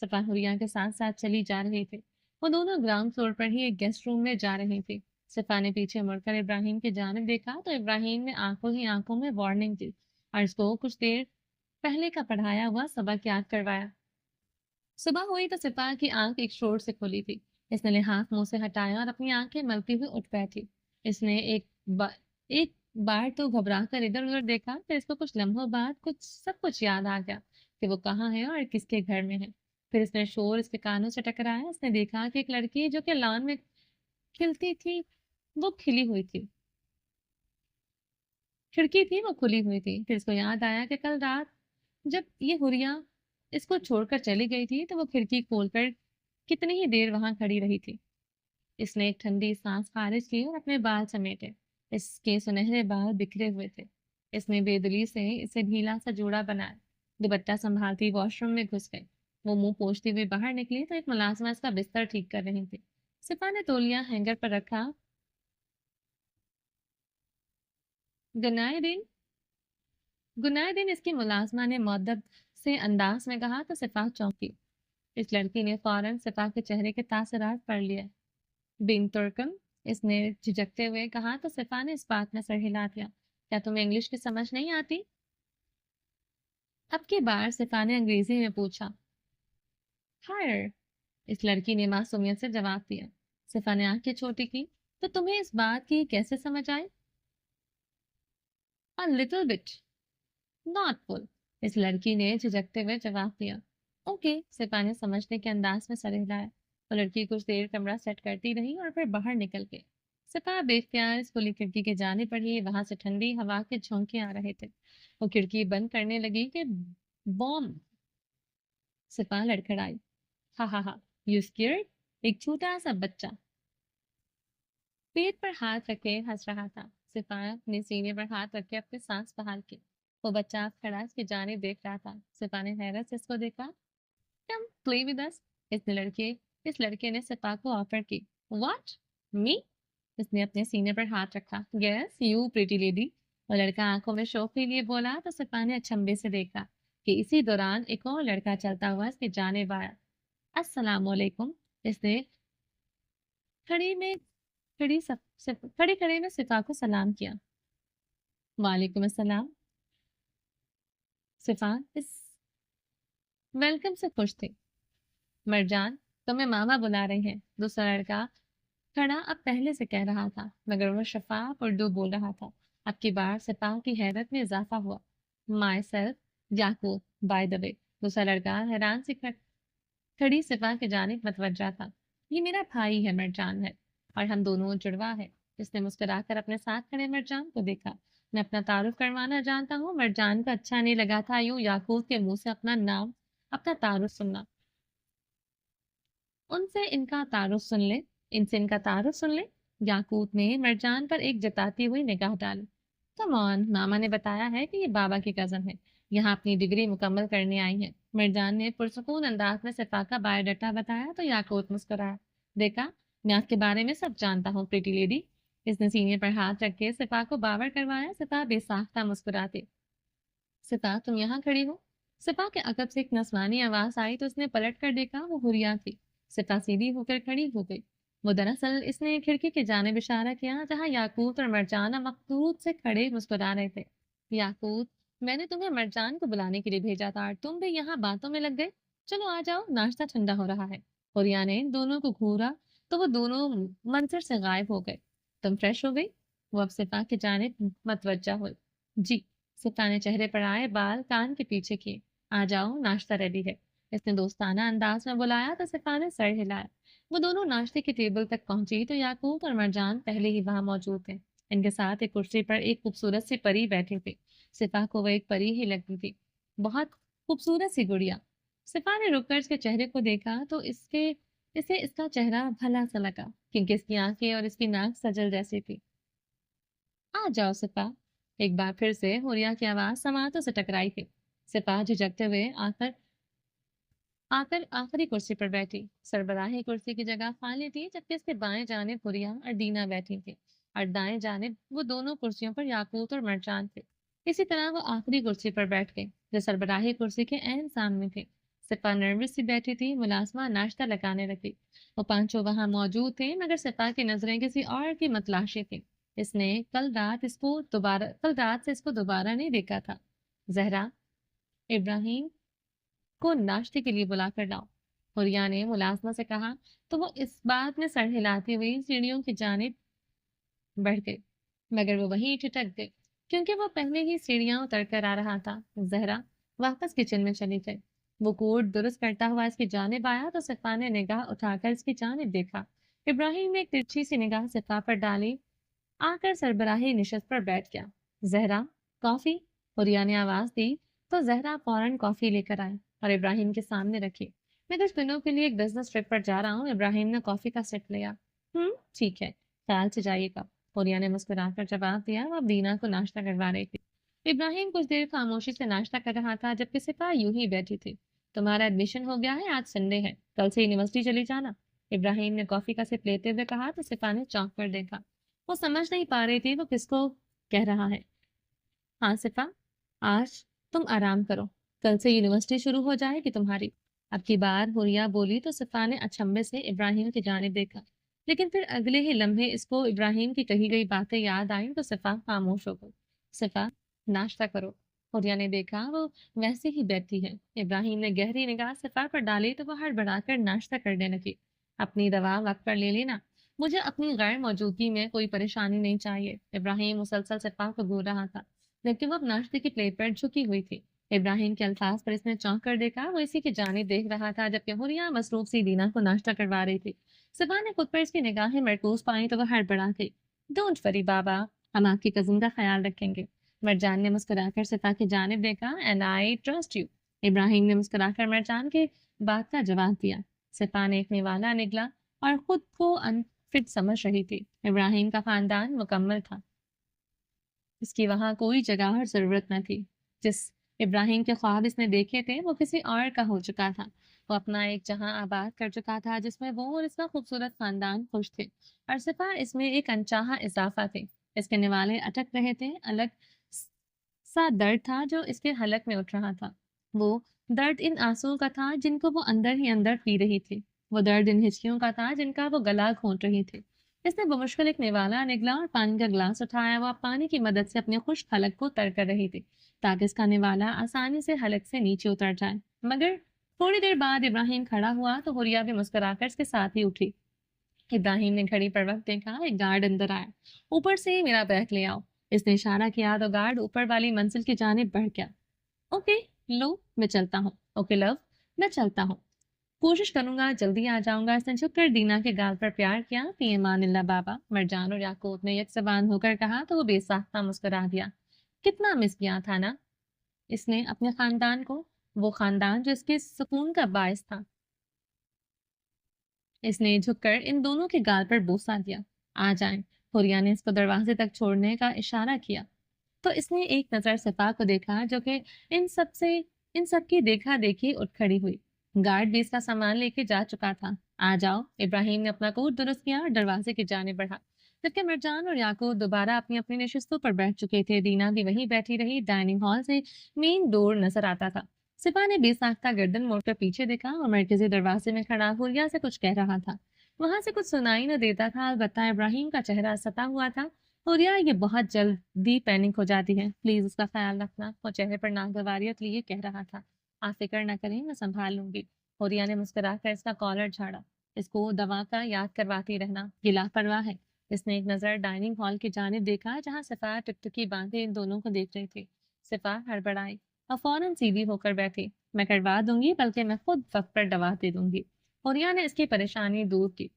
صفا حریہ کے ساتھ ساتھ چلی جا رہے تھے۔ وہ دونوں گراؤنڈ فلور پر ہی ایک گیسٹ روم میں جا رہے تھے۔ صفا نے پیچھے مڑ کر ابراہیم کی جانب دیکھا تو ابراہیم نے آنکھوں ہی آنکھوں میں وارننگ دی اور اس کو کچھ دیر پہلے کا پڑھایا ہوا سبق یاد کروایا۔ صبح ہوئی تو صفا کی آنکھ ایک شور سے کھلی تھی۔ اس نے لحاف منہ سے ہٹایا اور اپنی آنکھیں ملتی ہوئی اٹھ بیٹھی۔ اس نے ایک بار تو گھبرا کر ادھر ادھر دیکھا، پھر اس کو کچھ لمحوں بعد سب کچھ یاد آ گیا کہ وہ کہاں ہے اور کس کے گھر میں ہے۔ پھر اس نے شور اس کے کانوں سے ٹکرایا۔ اس نے دیکھا کہ ایک لڑکی جو کہ لان میں کھلتی تھی وہ کھلی ہوئی تھی، کھڑکی تھی وہ کھلی ہوئی تھی۔ پھر اس کو یاد آیا کہ کل رات جب یہ حریہ اس کو چھوڑ کر چلی گئی تھی تو وہ کھڑکی کھول کر کتنی ہی دیر وہاں کھڑی رہی تھی۔ اس نے ایک ٹھنڈی سانس خارج کی اور اپنے بال سمیٹے۔ اس کے سنہرے بال بکھرے ہوئے تھے۔ اس نے بے دلی سے اسے ڈھیلا سا جوڑا بنایا۔ دوپٹہ سنبھالتی واش روم میں گھس گئی۔ وہ منہ پوچھتی ہوئی باہر نکلی تو ایک ملازمہ اس کا بستر ٹھیک کر رہی تھی۔ صفا نے تولیہ ہینگر پر رکھا۔ گنائے دن گنائے دن، اس کی ملازمہ نے مؤدب سے انداز میں کہا تو صفا چونکی۔ اس لڑکی نے فوراً صفا کے چہرے کے تاثرات پڑھ لیے۔ بن ترکم، اس نے جھجکتے ہوئے کہا تو صفا نے اس بات میں سر ہلا دیا۔ کیا تمہیں انگلش کی سمجھ نہیں آتی؟ اب کی بار صفا نے انگریزی میں پوچھا۔ ہائر، اس لڑکی نے معصومیت سے جواب دیا۔ صفا نے آنکھیں چھوٹی کی تو تمہیں اس بات کی کیسے سمجھ آئی؟ A little bit, not full، اس لڑکی نے جھجکتے ہوئے جواب دیا۔ اوکے، صفا نے سمجھنے کے انداز میں سر ہلایا۔ وہ لڑکی کچھ دیر کمرہ سیٹ کرتی رہی اور پھر باہر نکل گئی۔ صفا بے اختیار اس کھلی کھڑکی کے جانب بڑھی۔ وہاں سے ٹھنڈی ہوا کے جھونکے آ رہے تھے۔ وہ کھڑکی بند کرنے لگی کہ بوم! صفا لڑکھڑائی۔ ہا ہا ہا، یو اسکیئرڈ؟ ایک چھوٹا سا بچہ پیٹ پر ہاتھ رکھے ہنس رہا تھا۔ صفا نے سینے پر ہاتھ رکھ کے اپنی سانس بحال کی۔ وہ بچہ کھڑا اس کی جانب دیکھ رہا تھا۔ صفا نے حیرت سے اس کو دیکھا۔ کم پلے ود اس، اس لڑکے نے صفا کو آفر کی۔ واٹ می؟ اس نے اپنے سینے پر ہاتھ رکھا۔ یس یو پریٹی لیڈی، وہ لڑکا آنکھوں میں شوق لیے بولا تو صفا نے اچنبے سے دیکھا کہ اسی دوران ایک اور لڑکا چلتا ہوا اس کی جانب آیا۔ السلام علیکم، اس نے کھڑی میں صفا کو سلام کیا۔ وعلیکم السلام۔ صفا اس ویلکم سے خوش تھی۔ مرجان، تمہیں ماما بلا رہے ہیں، دوسرا لڑکا کھڑا اب پہلے سے کہہ رہا تھا، مگر وہ شفاف اردو بول رہا تھا۔ اب کی بار صفا کی حیرت میں اضافہ ہوا۔ My self Yaqub by the وے، دوسرا لڑکا حیران سے کھڑی صفا کی جانب متوجہ تھا۔ یہ میرا بھائی ہے، مرجان ہے، اور ہم دونوں جڑوا ہے۔ اس نے مسکرا کر اپنے ساتھ کھڑے مرجان کو دیکھا۔ میں اپنا تعارف کروانا جانتا ہوں۔ مرجان کو اچھا نہیں لگا تھا یوں یعقوب کے منہ سے اپنا تعارف سننا۔ ان سے ان کا تعارف سن لے۔ یعقوب نے مرجان پر ایک جتاتی ہوئی نگاہ ڈالی۔ کم آن، ماما نے بتایا ہے کہ یہ بابا کی کزن ہے، یہاں اپنی ڈگری مکمل کرنے آئی ہے۔ مرجان نے پرسکون انداز میں صفا کا بایو ڈاٹا بتایا تو یعقوب مسکرایا۔ دیکھا، میں آپ کے بارے میں سب جانتا ہوں پریٹی لیڈی۔ اس نے سینے پر ہاتھ رکھ کے صفا کو باور کروایا۔ صفا بے ساختہ مسکراتی۔ صفا، تم یہاں کھڑی ہو؟ صفا کے عقب سے ایک نسوانی آواز آئی تو اس نے پلٹ کر دیکھا، وہ حریہ تھی۔ صفا سیدھی ہو کر کھڑی ہو گئی۔ وہ دراصل اس نے کھڑکی کی جانب اشارہ کیا جہاں یعقوب اور مرجان مقصود سے کھڑے مسکرا رہے تھے۔ یعقوب، میں نے تمہیں مرجان کو بلانے کے لیے بھیجا تھا اور تم بھی یہاں باتوں میں لگ گئے۔ چلو آ جاؤ، ناشتہ ٹھنڈا ہو رہا ہے۔ حریہ نے دونوں کو گھورا تو وہ دونوں منظر سے غائب ہو گئے۔ تم فریش ہو گئی؟ وہ اب صفا کی جانب متوجہ ہوئی۔ جی، صفا نے چہرے پر آئے بال کان کے پیچھے کیے۔ آ جاؤ، ناشتہ ریڈی ہے، اس نے دوستانہ انداز میں بلایا تو صفا نے سر ہلایا۔ وہ دونوں ناشتے کی ٹیبل تک پہنچی تو یعقوب اور مرجان پہلے ہی وہاں موجود تھے۔ ان کے ساتھ ایک کرسی پر ایک خوبصورت سی پری بیٹھی تھی۔ صفا کو وہ ایک پری ہی لگتی تھی، بہت خوبصورت سی گڑیا۔ صفا نے رک کر اس کے چہرے کو دیکھا تو اسے اس کا چہرہ بھلا سا لگا، کیونکہ اس کی آنکھیں اور اس کی ناک سجل جیسی تھی۔ آ جاؤ صفا، ایک بار پھر سے حریہ کی آواز سماعتوں سے ٹکرائی تھی۔ صفا جھجکتے ہوئے آ کر آخری کرسی پر بیٹھی۔ سربراہی کرسی کی جگہ خالی تھی، جبکہ اس کے بائیں جانب حریہ اور دینا بیٹھی تھی اور دائیں جانب وہ دونوں کرسیوں پر یاقوت اور مرجان تھے۔ اسی طرح وہ آخری کرسی پر بیٹھ گئی جو سربراہی کرسی کے عین سامنے تھی۔ صفا نروس سی بیٹھی تھی، ملازمہ ناشتہ لگانے لگی۔ وہ پانچوں وہاں موجود تھے مگر صفا کی نظریں کسی اور کی متلاشی تھیں۔ اس نے کل رات سے اس کو دوبارہ نہیں دیکھا تھا۔ زہرا، ابراہیم کو ناشتے کے لیے بلا کر لاؤ، حوریا نے ملازمہ سے کہا تو وہ اس بات میں سر ہلاتی ہوئی سیڑھیوں کی جانب بڑھ گئی، مگر وہ وہیں ٹھٹک گئی کیونکہ وہ پہلے ہی سیڑھیاں اتر کر آ رہا تھا۔ زہرا واپس کچن میں چلی گئی۔ وہ کوٹ درست کرتا ہوا اس کی جانب آیا تو صفا نے نگاہ اٹھا کر اس کی جانب دیکھا۔ ابراہیم نے ایک ترچھی سی نگاہ صفا پر ڈالی، آ کر سربراہی نشست پر بیٹھ گیا۔ زہرا، کافی؟ حوریا نے آواز دی تو زہرا فوراً کافی لے کر آئی اور ابراہیم کے سامنے رکھی۔ میں کچھ دنوں کے لیے ایک بزنس ٹرپ پر جا رہا ہوں۔ ابراہیم نے کافی کا سیٹ لیا۔ ٹھیک ہے، خیال سے جائیے گا، حوریا نے مسکرا کر جواب دیا۔ وہ اب دینا کو ناشتہ کروا رہی تھی۔ ابراہیم کچھ دیر خاموشی سے ناشتہ کر رہا تھا جبکہ صفا یوں ہی بیٹھی تھی۔ تمہارا ایڈمیشن ہو گیا ہے، آج سنڈے ہے، کل سے یونیورسٹی چلی جانا، ابراہیم نے کافی کا سپ لیتے ہوئے کہا تو صفا نے چونک کر دیکھا۔ وہ سمجھ نہیں پا رہی تھی وہ کس کو کہہ رہا ہے۔ ہاں صفا، آج تم آرام کرو، کل سے یونیورسٹی شروع ہو جائے گی تمہاری۔ اب کی بار حوریا بولی تو صفا نے اچنبے سے ابراہیم کی جانب دیکھا، لیکن پھر اگلے ہی لمحے اس کو ابراہیم کی کہی گئی باتیں یاد آئیں تو صفا خاموش ہو گئی۔ صفا، ناشتہ کرو، حوریا نے دیکھا وہ ویسے ہی بیٹھی ہے۔ ابراہیم نے گہری نگاہ صفا پر ڈالی تو وہ ہڑبڑا کر ناشتہ کرنے لگی۔ اپنی دوا وقت پر لے لینا، مجھے اپنی غیر موجودگی میں کوئی پریشانی نہیں چاہیے۔ ابراہیم مسلسل صفا کو گھور رہا تھا جبکہ وہ اب ناشتے کی پلیٹ پر جھکی ہوئی تھی۔ ابراہیم کے الفاظ پر اس نے چونک کر دیکھا۔ وہ اسی کی جانب دیکھ رہا تھا جبکہ حوریا مصروف سی دینا کو ناشتہ کروا رہی تھی۔ صفا نے خود پر اس کی نگاہیں مرکوز پائیں تو وہ ہڑبڑا گئی۔ ڈونٹ وری بابا، ہم آپ کی کزن کا خیال رکھیں گے۔ مرجان نے مسکرا کر صفا کی جانب دیکھا۔ اینڈ آئی ٹرسٹ یو، ابراہیم نے مسکرا کر مرجان کے بات کا جواب دیا۔ صفا نے ایک نوالا نگلا اور خود کو انفٹ سمجھ رہی تھی۔ ابراہیم کا خاندان مکمل تھا، اس کی وہاں کوئی جگہ اور ضرورت نہ تھی۔ جس ابراہیم کے خواب اس نے دیکھے تھے وہ کسی اور کا ہو چکا تھا۔ وہ اپنا ایک جہاں آباد کر چکا تھا جس میں وہ اور اس کا خوبصورت خاندان خوش تھے، اور صفا اس میں ایک انچاہا اضافہ تھے۔ اس کے نوالے اٹک رہے تھے۔ الگ سا درد تھا جو اس کے حلق میں اٹھ رہا تھا۔ وہ درد ان آنسوؤں کا تھا جن کو وہ اندر ہی اندر پی رہی تھی۔ وہ درد ان ہچکیوں کا تھا جن کا وہ گلا گھونٹ رہی تھی۔ اس نے بمشکل ایک نوالا نگلا اور پانی کا گلاس اٹھایا۔ وہ پانی کی مدد سے اپنے خشک حلق کو تر کر رہی تھی تاکہ اس کا نوالا آسانی سے حلق سے نیچے اتر جائے۔ مگر تھوڑی دیر بعد ابراہیم کھڑا ہوا تو حوریا بھی مسکرا کر اس کے ساتھ ہی اٹھی۔ ابراہیم نے گھڑی پر وقت دیکھا۔ ایک گارڈ اندر آیا۔ اوپر سے میرا بیگ لے آؤ، اس نے اشارہ کیا تو گارڈ اوپر والی منزل کی جانب بڑھ گیا۔ اوکے لو، میں چلتا ہوں۔ اوکے لو، میں چلتا ہوں، کوشش کروں گا جلدی آ جاؤں گا۔ اس نے جھک کر دینا کے گال پر پیار کیا۔ فی امان اللہ بابا، مرجان اور یعقوب نے یک زبان ہو کر کہا تو وہ بے ساختہ مسکرا دیا۔ کتنا مس کیا تھا نا اس نے اپنے خاندان کو، وہ خاندان جو اس کے سکون کا باعث تھا۔ اس نے جھک کر ان دونوں کے گال پر بوسہ دیا۔ آ جائیں، حوریا نے اس کو دروازے تک چھوڑنے کا اشارہ کیا تو اس نے ایک نظر صفا کو دیکھا جو کہ ان سب کی دیکھا دیکھی اٹھ کھڑی ہوئی۔ گارڈ بھی اس کا سامان لے کے جا چکا تھا۔ آ جاؤ، ابراہیم نے اپنا کوٹ درست کیا اور دروازے کی جانب بڑھا جبکہ مرجان اور یعقوب دوبارہ اپنی اپنی نشستوں پر بیٹھ چکے تھے۔ دینا بھی وہیں بیٹھی رہی۔ ڈائننگ ہال سے مین ڈور نظر آتا تھا۔ صفا نے بے ساختہ گردن موڑ کر پیچھے دیکھا اور مرکزی دروازے میں کھڑا حوریا سے کچھ کہہ رہا تھا۔ وہاں سے کچھ سنائی نہ دیتا تھا، البتہ ابراہیم کا چہرہ ستا ہوا تھا۔ حوریا، یہ بہت جلدی پینک ہو جاتی ہے، پلیز اس کا خیال رکھنا، وہ چہرے پر ناگواریت لیے کہہ رہا تھا۔ آپ فکر نہ کریں، میں سنبھال لوں گی۔ حوریا نے مسکرا کر اس کا کالر جھاڑا۔ اس کو دوا کا یاد کرواتی رہنا، یہ لاپرواہ ہے۔ اس نے ایک نظر ڈائننگ ہال کی جانب دیکھا جہاں صفا ٹکٹکی باندھے ان دونوں کو دیکھ رہی تھی۔ صفا ہڑبڑائی اور فوراً سیدھی ہو کر بیٹھی۔ میں کروا دوں گی، بلکہ میں خود وقت پر دوا دے دوں گی۔ حوریا نے اس کی پریشانی دور کی۔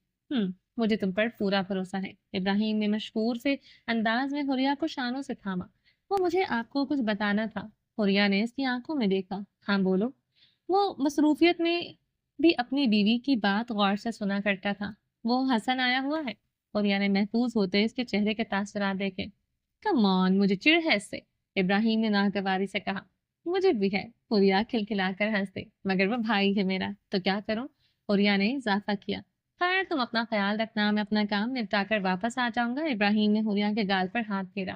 مجھے تم پر پورا بھروسہ ہے۔ ابراہیم نے مشکور سے انداز میں حوریا کو شانوں سے تھاما۔ وہ مجھے آپ کو کچھ بتانا تھا۔ حوریا نے اس کی آنکھوں میں دیکھا۔ ہاں بولو۔ وہ مصروفیت میں بھی اپنی بیوی کی بات غور سے سنا کرتا تھا۔ وہ حسن آیا ہوا ہے؟ حوریا نے محفوظ ہوتے اس کے چہرے کے تاثرات دیکھے۔ کم آن، مجھے چڑ ہے اس سے، ابراہیم نے ناگواری سے کہا۔ مجھے بھی ہے، حوریا کھلکھلا کر ہنس دے، مگر وہ بھائی ہے میرا، تو کیا کروں؟ حوریا نے اضافہ کیا۔ خیر، تم اپنا خیال رکھنا، میں اپنا کام نپٹا کر واپس آ جاؤں گا۔ ابراہیم نے حوریا کے گال پر ہاتھ پھیرا۔